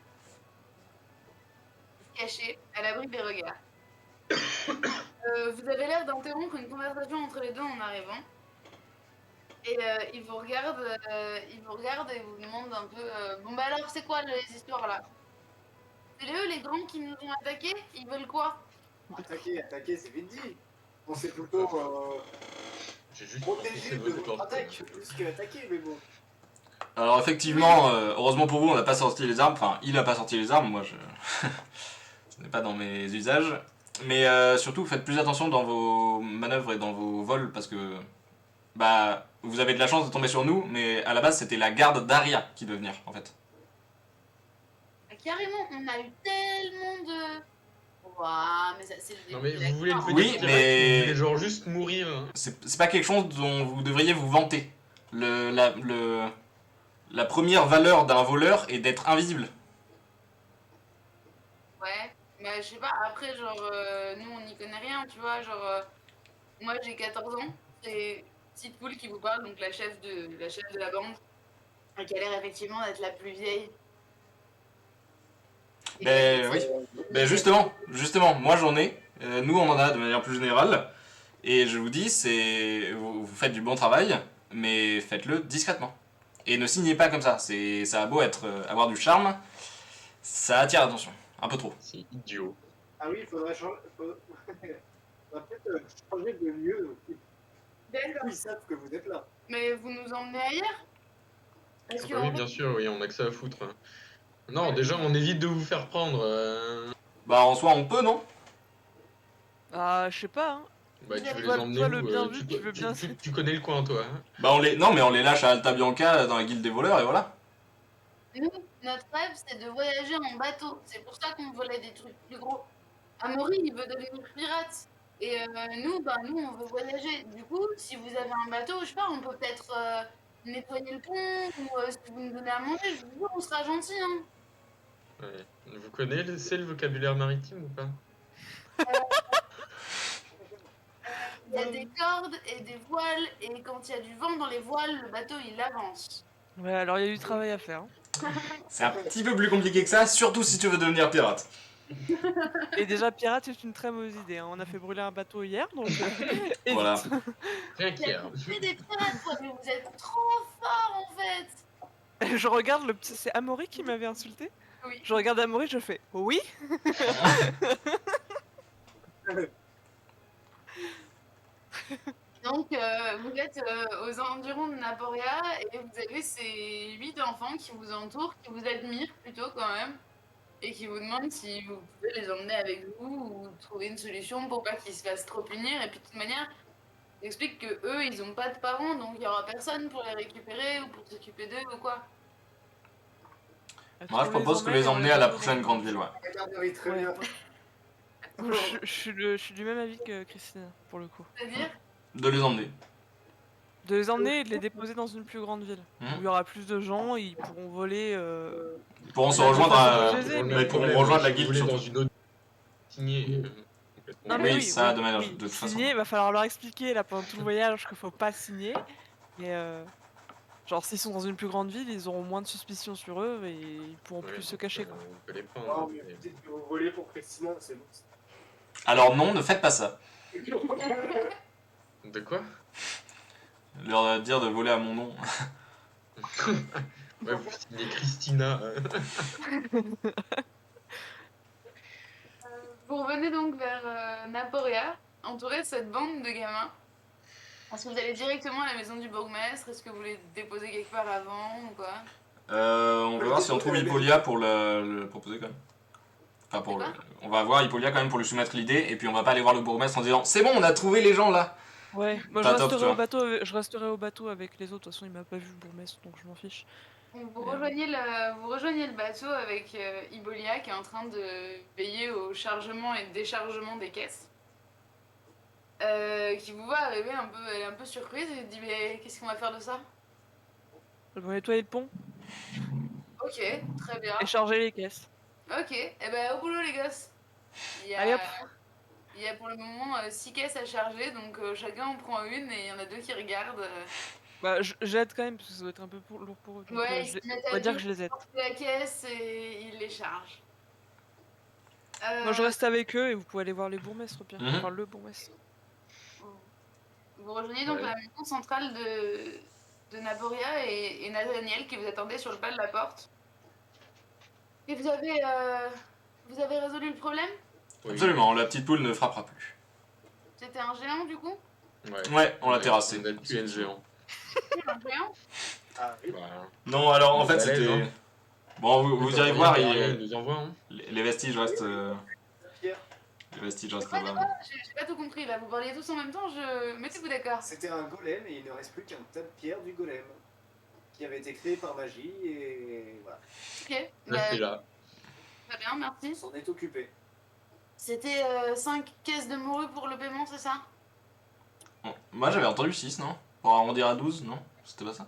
cachés, à l'abri des regards. Vous avez l'air d'interrompre une conversation entre les deux en arrivant. Et ils vous regardent et vous demandent un peu alors c'est quoi les histoires là? C'est eux les grands qui nous ont attaqués? Ils veulent quoi? Attaquer, c'est vite dit. On s'est plutôt J'ai juste protégé de votre votre attaque plus qu'attaquer, mais bon. Alors effectivement, heureusement pour vous, on n'a pas sorti les armes. Enfin, il n'a pas sorti les armes, moi je... Ce n'est pas dans mes usages. Mais surtout, faites plus attention dans vos manœuvres et dans vos vols, parce que... vous avez de la chance de tomber sur nous, mais à la base, c'était la garde d'Aria qui devait venir, en fait. Carrément, on a eu tellement de... Ouah, mais ça, c'est le début. Non mais de la vous voulez le guerre. faire Oui, direct, mais- vous voulez genre juste mourir. Hein. C'est pas quelque chose dont vous devriez vous vanter. La première valeur d'un voleur est d'être invisible. Ouais, mais je sais pas, après, genre, nous, on n'y connaît rien, tu vois, genre, moi, j'ai 14 ans, c'est Petite Poule qui vous parle, donc la chef de la bande, et qui a l'air effectivement d'être la plus vieille. Et Ben oui. Ben justement, moi j'en ai. Nous, on en a de manière plus générale. Et je vous dis, vous faites du bon travail, mais faites-le discrètement. Et ne signez pas comme ça. Ça a beau avoir du charme, ça attire l'attention. Un peu trop. C'est idiot. Ah oui, il faudrait changer. Faudrait peut-être changer de lieu. D'accord. Ils savent que vous êtes là. Mais vous nous emmenez ailleurs? Parce Ah que bah oui, en fait, bien sûr, oui, on a que ça à foutre. Non, déjà, on évite de vous faire prendre. Bah, en soi, on peut, non? Ah, je sais pas, hein. Bah, tu veux les Toi, emmener toi, où le bien vu, tu veux bien. tu connais le coin, toi. Hein. Bah, non, mais on les lâche à Alta Bianca dans la guilde des voleurs, et voilà. nous, notre rêve, c'est de voyager en bateau. C'est pour ça qu'on volait des trucs plus gros. Amaury, il veut devenir pirate. Et nous, on veut voyager. Du coup, si vous avez un bateau, je sais pas, on peut peut-être nettoyer le pont, ou si vous nous donnez à manger, je vous jure, on sera gentils, hein. Ouais. Vous connaissez le vocabulaire maritime ou pas? Il y a des cordes et des voiles, et quand il y a du vent dans les voiles, le bateau, il avance. Ouais, alors il y a du travail à faire. Hein. C'est un petit peu plus compliqué que ça, surtout si tu veux devenir pirate. Et déjà, pirate, c'est une très mauvaise idée. Hein. On a fait brûler un bateau hier, donc. Évite. Voilà. Rien Il y a qu'hier. des pirates, quoi, mais vous êtes trop forts, en fait. Je regarde le petit. C'est Amaury qui m'avait insulté. Oui. Je regarde Amaury, je fais oui. Donc, vous êtes aux environs de Naporia et vous avez ces 8 enfants qui vous entourent, qui vous admirent plutôt quand même, et qui vous demandent si vous pouvez les emmener avec vous ou trouver une solution pour pas qu'ils se fassent trop punir. Et puis de toute manière, j'explique que eux, ils ont pas de parents, donc il y aura personne pour les récupérer ou pour s'occuper d'eux ou quoi. Moi, je propose que les emmener à la prochaine grande ville, ouais. La garderie, très Ouais. bien. Je suis du même avis que Christine, pour le coup. C'est-à-dire, De les emmener. De les emmener et de les déposer dans une plus grande ville. Mhm. Où il y aura plus de gens, ils pourront voler. Ils pourront se Bah, rejoindre de toute façon, à... je les ai, Ils pourront rejoindre la Si vous guilde voulez surtout. dans une autre signée. Non, Oui, mais oui, ça, oui, de manière- oui. de toute façon. Signer, il va falloir leur expliquer là pendant tout le voyage qu'il faut pas signer. Mais genre, s'ils sont dans une plus grande ville, ils auront moins de suspicions sur eux et ils pourront plus se cacher. Quoi. On peut les prendre. Non, mais peut-être que vous volez pour Christina, c'est bon. Alors non, ne faites pas ça. De quoi? Leur dire de voler à mon nom. Ouais, vous signez Christina. vous revenez donc vers Naporia, entouré de cette bande de gamins. Est-ce que vous allez directement à la maison du bourgmestre? Est-ce que vous voulez déposer quelque part avant ou quoi? On va voir si on trouve Hippolia pour le proposer quand même. Enfin, pour le... On va voir Hippolia quand même pour lui soumettre l'idée, et puis on va pas aller voir le bourgmestre en disant c'est bon, on a trouvé les gens là. Ouais, moi Pas top, tu vois. je resterai au bateau avec les autres. De toute façon, il m'a pas vu le bourgmestre, donc je m'en fiche. Vous rejoignez le bateau avec Hippolia qui est en train de veiller au chargement et déchargement des caisses. Qui vous voit arriver un peu, elle est un peu surprise et dit mais qu'est-ce qu'on va faire de ça? Je vais nettoyer le pont Ok, très bien. et charger les caisses. Ok, et ben au boulot les gosses. Il y a, Allez, hop. il y a pour le moment 6 caisses à charger, donc chacun en prend une et il y en a 2 qui regardent. Bah, j'aide quand même parce que ça doit être un peu lourd pour eux. Donc, Ouais, ils se mettent on à va dire dos, que je les aide. portent la caisse et ils les chargent. Moi, je reste avec eux et vous pouvez aller voir les bourgmestres au pire. Mhm. Enfin, le bourgmestre. Vous rejoignez donc Ouais. la maison centrale de Naporia et Nathaniel qui vous attendait sur le pas de la porte. Et vous avez résolu le problème? Oui. Absolument, la petite poule ne frappera plus. C'était un géant du coup? Ouais, on l'a terrassé. On a tué le géant. Un géant? Ah oui. Bah, Non, alors en fait Allez, c'était... non. Bon, vous irez voir, Il nous envoie. Hein. les vestiges restent... Pierre, Les vestiges restent Quoi, là-bas. quoi J'ai pas tout compris là, vous parliez tous en même temps, mettez-vous d'accord. c'était un golem et il ne reste plus qu'un tas de pierres du golem qui avait été créé par magie et voilà, Ok, Restez là. très bien, on merci. s'en est occupé. C'était 5 caisses de morue pour le paiement, c'est ça? Bon, moi j'avais entendu 6, non? Pour arrondir à 12, non? C'était pas ça?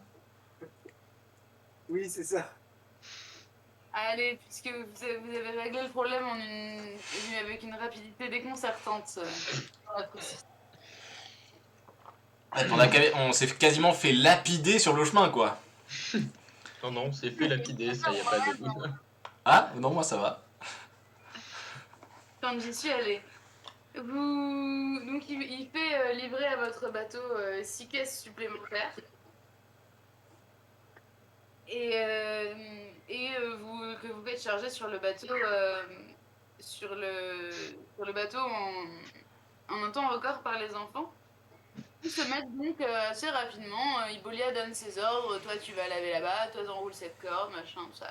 Oui, c'est ça. Allez, puisque vous avez réglé le problème avec une rapidité déconcertante. On apprécie. On s'est quasiment fait lapider sur le chemin, quoi. Non, non, c'est fait lapider, ça y a pas de doute. Ah, non, moi ça va. Quand j'y suis allée. Donc il fait livrer à votre bateau 6 caisses supplémentaires. Que vous faites charger sur le bateau sur le bateau en un temps record par les enfants. Ils se mettent donc assez rapidement. Ibolia donne ses ordres. Toi, tu vas laver là-bas. Toi, t'enroules cette corde, machin, tout ça.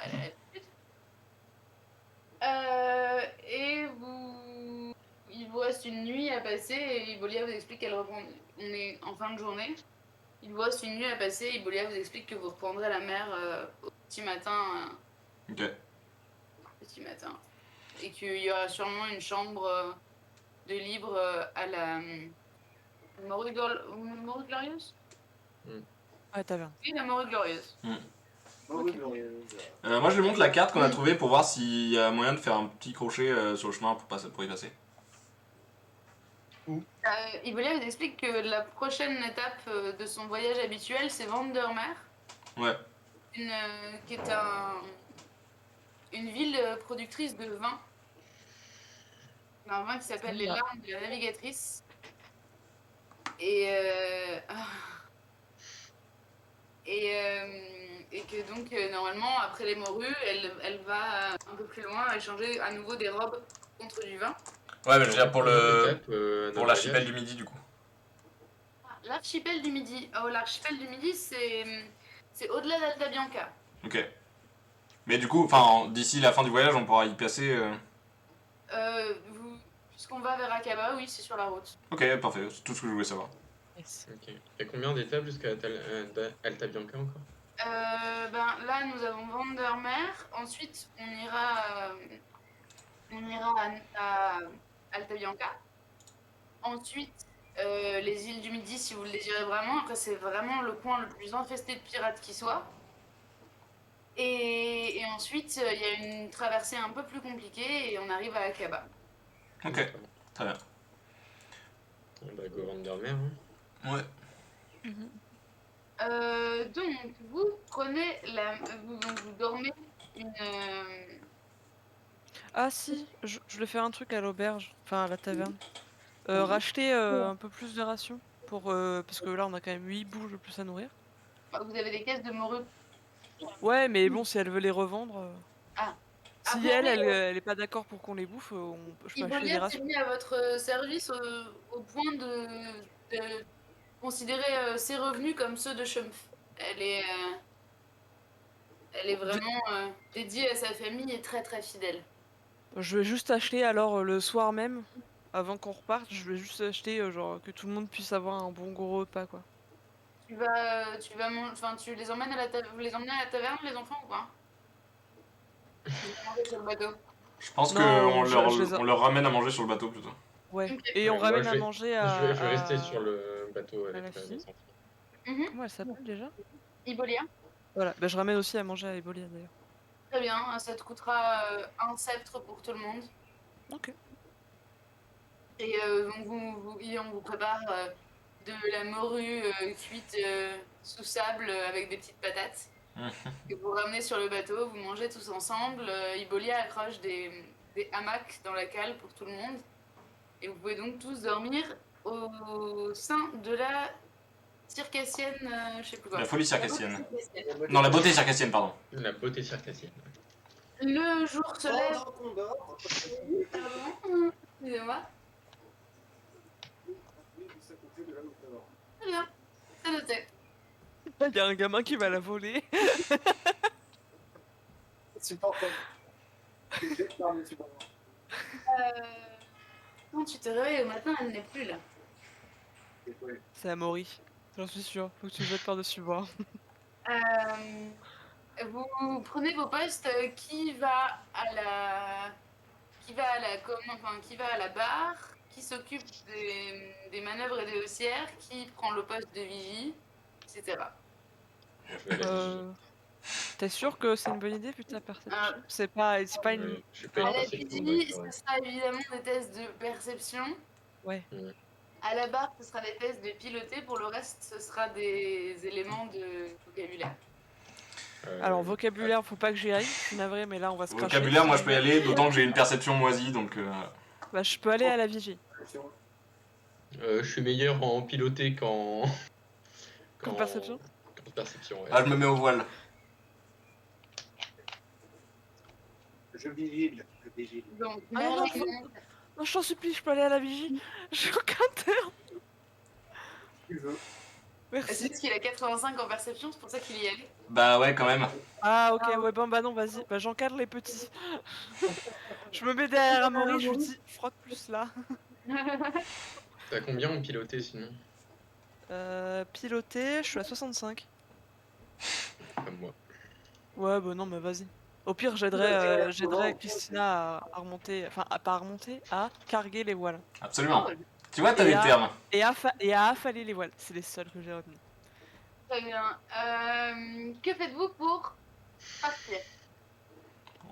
Il vous reste une nuit à passer et Ibolia vous explique qu'elle reprend. On est en fin de journée. Il vous reste une nuit à passer. Ibolia vous explique que vous reprendrez la mer au petit matin. Ok. Petit matin. Et qu'il y aura sûrement une chambre de libre à la Morue Glorieuse. Ouais, taverne. Oui, la Morue Glorieuse. Oh, Ok. oui, glorieuse. Moi je lui montre la carte qu'on a trouvée pour voir s'il y a moyen de faire un petit crochet sur le chemin pour y passer. Ibolia vous explique que la prochaine étape de son voyage habituel, c'est Vandermeer, Ouais. qui est une ville productrice de vin. Un vin qui s'appelle les larmes de la navigatrice. Et que donc, normalement, après les morues, elle va un peu plus loin échanger à nouveau des robes contre du vin. Ouais, mais je veux dire pour Étape, pour l'archipel du Midi du coup. L'archipel du Midi. Oh, l'archipel du Midi, c'est au-delà d'Alta Bianca. Ok. Mais du coup, enfin, d'ici la fin du voyage, on pourra y passer. Puisqu'on va vers Akaba, oui, c'est sur la route. Ok, parfait, c'est tout ce que je voulais savoir. Yes. Ok. Et combien d'étapes jusqu'à Alta Bianca encore? Là, nous avons Vandermeer. Ensuite, on ira à Alta Bianca. Ensuite, les îles du Midi, si vous le désirez vraiment. Après, c'est vraiment le coin le plus infesté de pirates qui soit. Et ensuite, il y a une traversée un peu plus compliquée et on arrive à Akaba. Ok, très bien. Bah, go Vandermeer. Hein. Ouais. Donc, vous prenez vous dormez une. Ah si, je voulais faire un truc à l'auberge, enfin à la taverne. Racheter un peu plus de rations pour parce que là on a quand même 8 boules plus à nourrir. Vous avez des caisses de morue. Ouais, mais bon, si elle veut les revendre, Ah. si Après, elle est pas d'accord pour qu'on les bouffe, je peux acheter des Ibolia s'est rations. mis à votre service au point de considérer ses revenus comme ceux de Schumpf. Elle est vraiment dédiée à sa famille et très très fidèle. Je vais juste acheter alors le soir même, avant qu'on reparte, je vais juste acheter genre que tout le monde puisse avoir un bon gros repas quoi. Tu les emmènes vous les emmenez à la taverne, les enfants, ou pas? Vous les mangez sur le bateau. Je pense Non, qu'on je les on leur ramène à manger sur le bateau plutôt. Ouais. Ok. Et on Ouais, moi, ramène je à vais- manger Je vais rester sur le bateau à avec la les fille. enfants. Comment elle s'appelle déjà? Ibolia. Voilà, bah, je ramène aussi à manger à Ebolia d'ailleurs. Très bien, ça te coûtera un sceptre pour tout le monde. Ok. Et donc on vous prépare de la morue cuite sous sable avec des petites patates. Que vous ramenez sur le bateau, vous mangez tous ensemble. Ibolia accroche des hamacs dans la cale pour tout le monde. Et vous pouvez donc tous dormir au sein de la circassienne, je sais plus quoi. La folie La beauté circassienne. circassienne. Non, la beauté circassienne, pardon. La beauté circassienne. Le jour se lève. Pendant qu'on dort, Pardon, excusez-moi. oui, ça comptait de là où on dort. Très bien, c'est noté. Il y a un gamin qui va la voler. Supportable. J'espère, mais supportable. Quand tu te réveilles au matin, elle n'est plus là. C'est Amaury. J'en suis sûre. Faut que tu le jettes par-dessus bord. Vous prenez vos postes. Qui va à la barre, qui s'occupe des manœuvres et des haussières, qui prend le poste de vigie, etc. Je vais aller T'es sûr que c'est une bonne idée, putain, perception? Ah. C'est pas une. Ouais, je suis pas À une la perception, vigie, donc, ouais. ce sera évidemment des tests de perception. Ouais. À la barre, ce sera des tests de piloter. Pour le reste, ce sera des éléments de vocabulaire. Alors, vocabulaire, faut pas que j'y aille. Je suis navrée, mais là, on va se cracher. Vocabulaire, moi je peux y aller, d'autant que j'ai une perception moisie donc. Bah, je peux aller à la vigie. Je suis meilleur en piloter Qu'en perception. qu'en perception, ouais. Ah, je me mets au voile. Je vigile, je vigile. Donc, Ah non, non, Merlin, Non, je t'en supplie, je peux aller à la vigie. J'ai aucun terme. Tu veux. c'est Merci. juste qu'il a 85 en perception, c'est pour ça qu'il y allait. Bah ouais, quand même. Ah, ok, ouais, bon, bah non, vas-y. Bah, j'encadre les petits. Je me mets derrière Amaury, je lui dis, frotte plus là. T'as combien en piloté sinon? Piloter, je suis à 65. Comme moi. Ouais, bah non, mais vas-y. Au pire, j'aiderai Christina à remonter, enfin, pas à remonter, à carguer les voiles. Absolument. Tu vois, t'as des termes. Et à affaler les voiles. C'est les seuls que j'ai retenus. Très bien. Que faites-vous pour partir?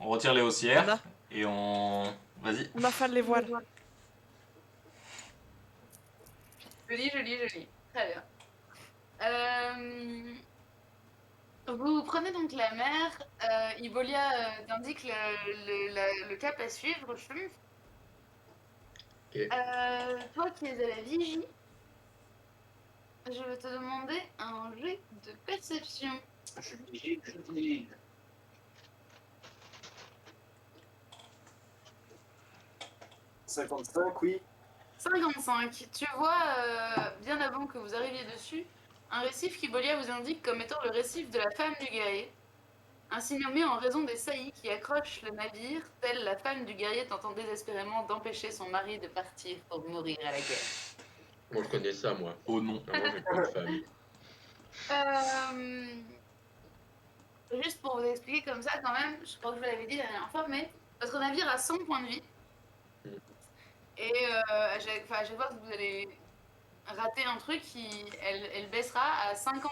On retire les On, haussières a- et on... Vas-y. on affale les voiles. Joli, joli, joli. Très bien. Vous prenez donc la mer. Ibolia t'indique le cap à suivre. Schlumpf. Ok. Toi qui es à la vigie, je vais te demander un jet de perception. Je vigile, je vigile. 55, oui. 55. Tu vois, bien avant que vous arriviez dessus, un récif qu'Ibolia vous indique comme étant le récif de la femme du guerrier. Ainsi nommé en raison des saillies qui accrochent le navire, telle la femme du guerrier tentant désespérément d'empêcher son mari de partir pour mourir à la guerre. Moi je connais ça moi. Oh non. Ah, moi j'ai pas de femme. Juste pour vous expliquer comme ça quand même, je crois que je vous l'avais dit la dernière fois, mais votre navire a 100 points de vie. Et à chaque fois que vous allez rater un truc, elle baissera à 50.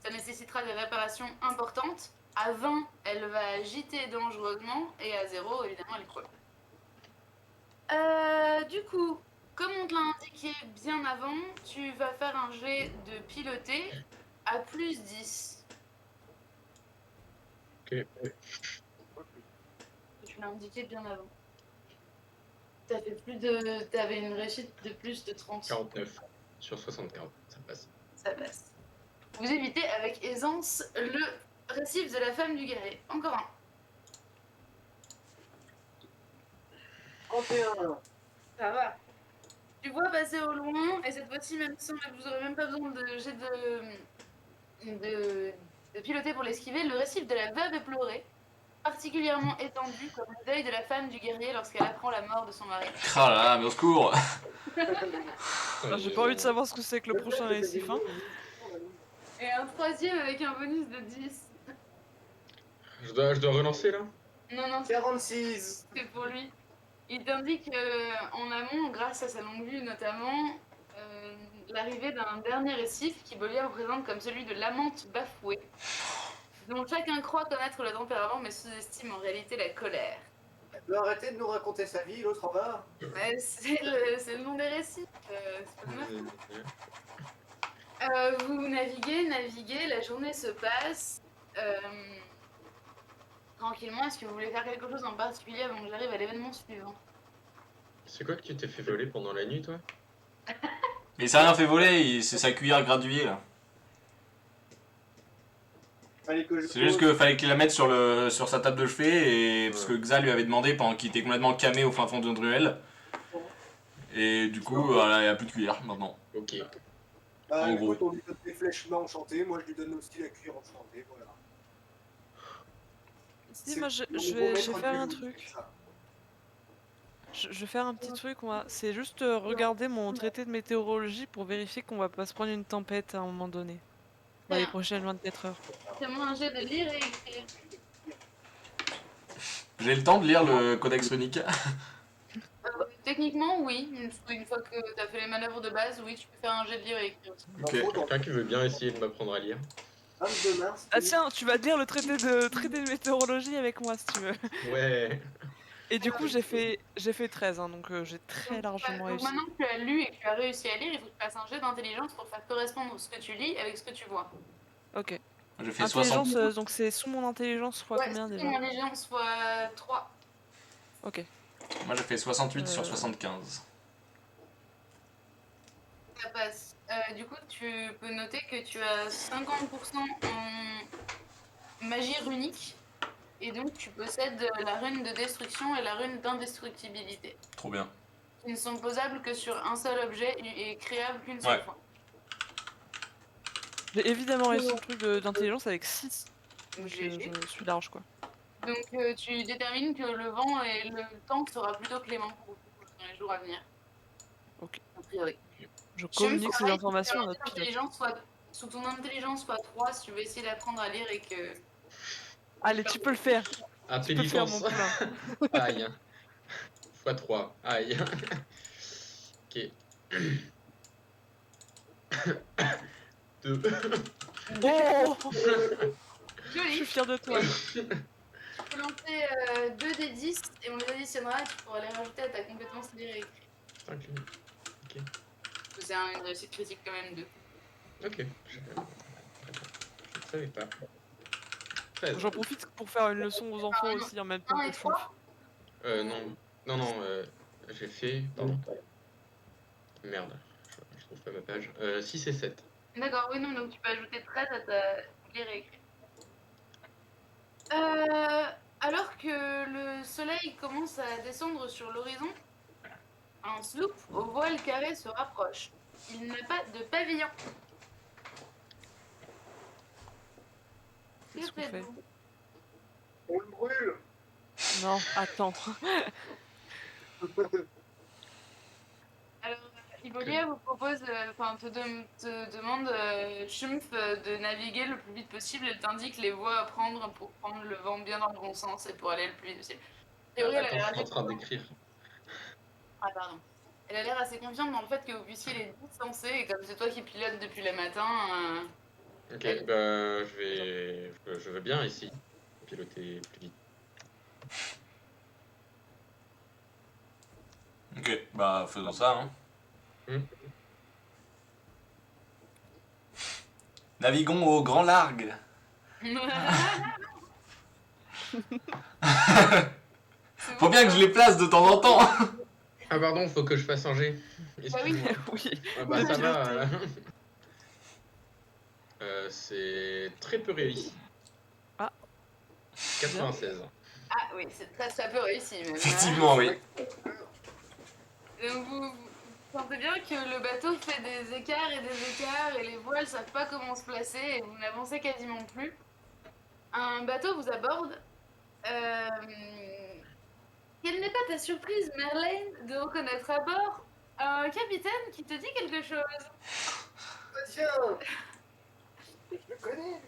Ça nécessitera des réparations importantes. À 20, elle va agiter dangereusement. Et à 0, évidemment, elle coule. Du coup, comme on te l'a indiqué bien avant, tu vas faire un jet de piloter à plus 10. Ok. Tu l'as indiqué bien avant. T'avais une réussite de plus de 30. 49 sur 64, ça passe. Ça passe. Vous évitez avec aisance le récif de la femme du guerrier. Encore un. 31. Ça va. Tu vois passer au loin, et cette fois-ci, même sans, vous aurez même pas besoin de jet de piloter pour l'esquiver, le récif de la veuve éplorée, particulièrement étendu comme le deuil de la femme du guerrier lorsqu'elle apprend la mort de son mari. Oh là là, mais au secours. Ah, j'ai pas envie de savoir ce que c'est que le prochain récif, hein. Et un troisième avec un bonus de 10. Je dois relancer là? Non, non, 46. c'est pour lui. Il t'indique en amont, grâce à sa longue vue notamment, l'arrivée d'un dernier récif qui Bolia représente comme celui de l'amante bafouée, dont chacun croit connaître le tempérament mais sous-estime en réalité la colère. Elle peut arrêter de nous raconter sa vie, l'autre en bas. Mais c'est le nom des récifs. C'est pas de ma faute. Vous naviguez, la journée se passe. Tranquillement, est-ce que vous voulez faire quelque chose en particulier avant que j'arrive à l'événement suivant? C'est quoi que tu t'es fait voler pendant la nuit toi? Mais il s'est rien fait voler, c'est sa cuillère graduée là. Fallait que je C'est juste qu'il fallait qu'il la mette sur sa table de chevet, et parce que Xa lui avait demandé pendant qu'il était complètement camé au fin fond d'une ruelle. Et du coup, voilà, il n'y a plus de cuillère maintenant. Ok. Bah, en écoute, gros. on lui donne des flèches mains enchantées, moi je lui donne aussi la cuillère enchantée, voilà. Si, moi je Mon vais nouveau maître faire du un loup, truc. ça. Je vais faire un petit truc, c'est juste regarder mon traité de météorologie pour vérifier qu'on va pas se prendre une tempête à un moment donné. Dans les prochaines 24 heures. Fais-moi un jet de lire et écrire. J'ai le temps de lire le codex runique. Techniquement, oui. Une fois que tu as fait les manœuvres de base, oui, tu peux faire un jet de lire et écrire aussi. Ok. Quelqu'un qui veut bien essayer de m'apprendre à lire? 22 mars. Ah tiens, tu vas lire le traité de météorologie avec moi si tu veux. Ouais. Et du coup j'ai fait 13, hein, donc j'ai très largement Donc réussi. maintenant que tu as lu et que tu as réussi à lire, il faut que tu fasses un jet d'intelligence pour faire correspondre ce que tu lis avec ce que tu vois. Ok. J'ai fait 60. Intelligence, donc c'est sous mon intelligence fois Ouais, combien c'est déjà? mon intelligence fois 3. Ok. Moi j'ai fait 68 sur 75. Ça passe. Du coup, tu peux noter que tu as 50% en magie runique. Et donc, tu possèdes la rune de destruction et la rune d'indestructibilité. Trop bien. Qui ne sont posables que sur un seul objet et créables qu'une seule Ouais. fois. J'ai évidemment réussi le truc d'intelligence avec 6. Donc GG. je suis large quoi. Donc, tu détermines que le vent et le temps sera plutôt clément pour vous dans les jours à venir. Ok. A priori. Je Je me communique ces ferai informations à que notre pilote. sous ton intelligence soit 3 si tu veux essayer d'apprendre à lire et que. Allez, tu peux le faire. Tu peux le faire, mon Intelligence. poulain. Aïe. x3. Aïe. Ok. 2. Oh Je Joli. suis fière de toi. Tu peux lancer 2 des 10 et on les additionnera et tu pourras les rajouter à ta compétence lire et écrire. C'est une réussite critique quand même 2. Ok. Je ne savais pas. 13. J'en profite pour faire une leçon aux enfants aussi en même temps 1 que et je 3 Non, j'ai fait. Pardon. Merde, je trouve pas ma page. 6 et 7. D'accord, oui, non, donc tu peux ajouter 13 à ta lire et écrire. Alors que le soleil commence à descendre sur l'horizon, un sloop au voile carré se rapproche. Il n'a pas de pavillon. Qu'est-ce qu'on fait? faites-vous? On le brûle. Non, attends. Alors, Ibolia vous propose, te demande, Schumpf, de naviguer le plus vite possible. Elle t'indique les voies à prendre pour prendre le vent bien dans le bon sens et pour aller le plus vite possible. A priori, elle a Attends, l'air je suis en assez train d'écrire. Ah, pardon. Elle a l'air assez confiante dans le fait que vous puissiez les distancer, et comme c'est toi qui pilotes depuis le matin, Ok, bah je veux bien ici piloter plus vite. Ok, bah faisons ça. Hein. Naviguons au grand largue. Faut bien que je les place de temps en temps. Ah pardon, faut que je fasse un G. Bah oui. Excuse-moi. Oui. Ah bah ça va. piloter. C'est très peu réussi. Ah. 96. Ah oui, ça peut réussir même. Effectivement, oui. Donc vous sentez bien que le bateau fait des écarts et les voiles savent pas comment se placer et vous n'avancez quasiment plus. Un bateau vous aborde. Quelle n'est pas ta surprise, Merlin, de reconnaître à bord un capitaine qui te dit quelque chose? Tiens. Je le connais.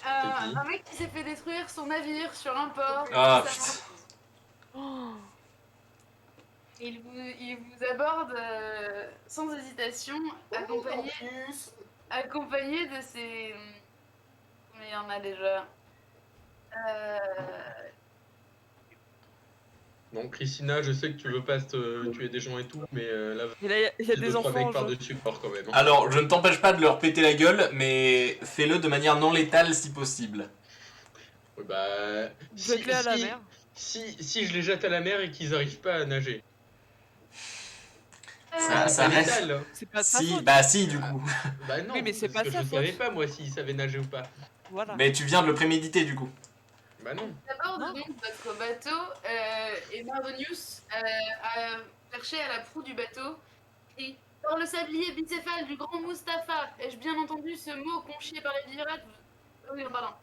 Un mec qui s'est fait détruire son navire sur un port. Ah, récemment. Oh. Il vous aborde sans hésitation, accompagné de ses... Mais il y en a déjà. Bon, Christina, je sais que tu veux pas tuer des gens et tout, mais là, Et là, il y a j'ai des 2-3 enfants mecs en jeu. par-dessus bord quand même. Hein. Alors, je ne t'empêche pas de leur péter la gueule, mais fais-le de manière non létale si possible. Ouais, bah, Jette-les à la mer. si je les jette à la mer et qu'ils arrivent pas à nager. Ça C'est reste. létal, hein. C'est pas de sa Si, faute. bah si, du coup. Bah non, Oui, mais c'est parce pas que sa je savais faute. pas moi s'ils savaient nager ou pas. Voilà. Mais tu viens de le préméditer, du coup. Bah non. D'abord, Non. donc, votre bateau et Mardonius a cherché à la proue du bateau et par le sablier bicéphale du grand Mustapha, ai-je bien entendu ce mot conchié par les pirates? Oui, pardon.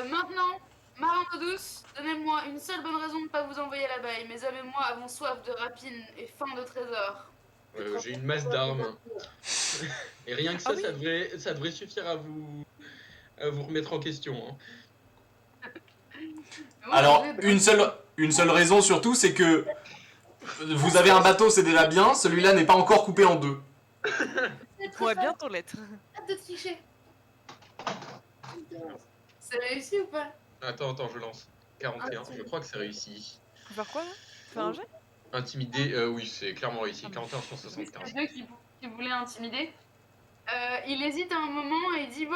Maintenant, marin d'eau douce, donnez-moi une seule bonne raison de ne pas vous envoyer à la baille. Mes hommes et moi avons soif de rapines et faim de trésors. J'ai une masse d'armes. Et rien que ça, Ah oui. ça devrait suffire à vous remettre en question. Hein. Bon, Alors, vous êtes- une seule raison surtout, c'est que vous avez un bateau, c'est déjà bien, celui-là n'est pas encore coupé en deux. vous êtes très Pourrait fort. bientôt l'être. Hâte de tricher. C'est réussi ou pas? Attends, je lance. 41, je crois que c'est réussi. Faut faire quoi là? Faire un jet? Intimider, oui, c'est clairement réussi. 41 sur C'est 75. deux qui voulaient intimider. Il hésite un moment et dit bon,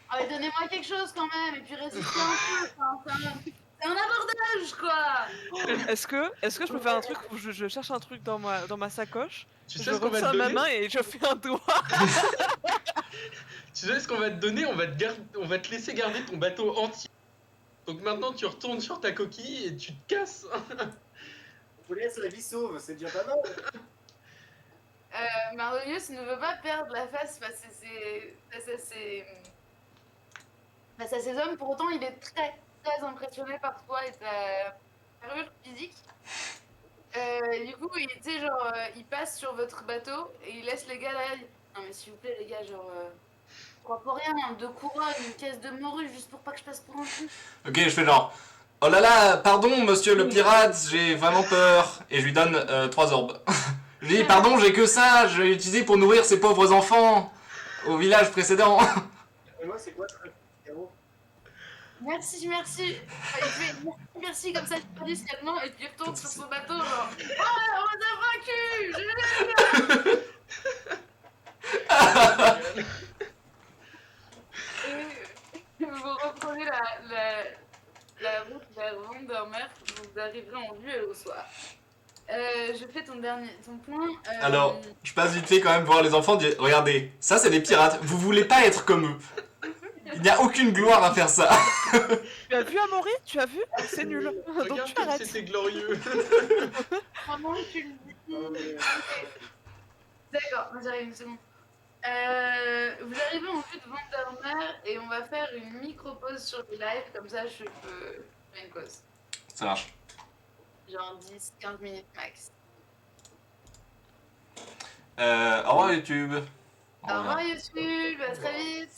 allez, donnez-moi quelque chose quand même, et puis résistez un peu. Ça C'est un abordage, quoi. Est-ce que je peux faire un truc où je cherche un truc dans ma sacoche, Tu je sais ce qu'on va te retiens ma donner? main et je fais un doigt. Tu sais ce qu'on va te donner? On va te laisser garder ton bateau entier. Donc maintenant tu retournes sur ta coquille et tu te casses. On vous laisse la vie sauve, c'est déjà pas mal. Mardonius ne veut pas perdre la face face à ces hommes. Pour autant, il est très, très impressionné par toi et ta carrure physique. Du coup, tu sais, genre, il passe sur votre bateau et il laisse les gars là. Non, mais s'il vous plaît, les gars, genre, je crois pour rien, hein, 2 couronnes, une caisse de morue juste pour pas que je passe pour un fou. Ok, je fais genre. Oh là là, pardon, monsieur le pirate, j'ai vraiment peur. Et je lui donne 3 orbes. Je lui dis, pardon, j'ai que ça, je l'ai utilisé pour nourrir ces pauvres enfants au village précédent. Et moi, c'est quoi ce héros? Merci, merci. Enfin, il fait merci comme ça, il dit discrètement et puis il retourne sur son bateau, genre, ah, on a vaincu! Et vous reprenez la route vers Vandermeer, vous arriverez en vue au soir. Je fais ton point. Alors, je passe vite fait quand même voir les enfants, dire, regardez, ça c'est des pirates, vous voulez pas être comme eux. Il n'y a aucune gloire à faire ça. Tu as vu Amaury? Tu as vu? C'est nul. Donc Regarde tu comme arrêtes. c'était glorieux. Pendant que tu le dis. D'accord, j'arrive une seconde. Vous arrivez en vue de Vandermeer et on va faire une micro-pause sur le live, comme ça je peux faire une pause. Ça marche. Genre 10-15 minutes max. Au revoir YouTube. Au revoir YouTube, à très vite.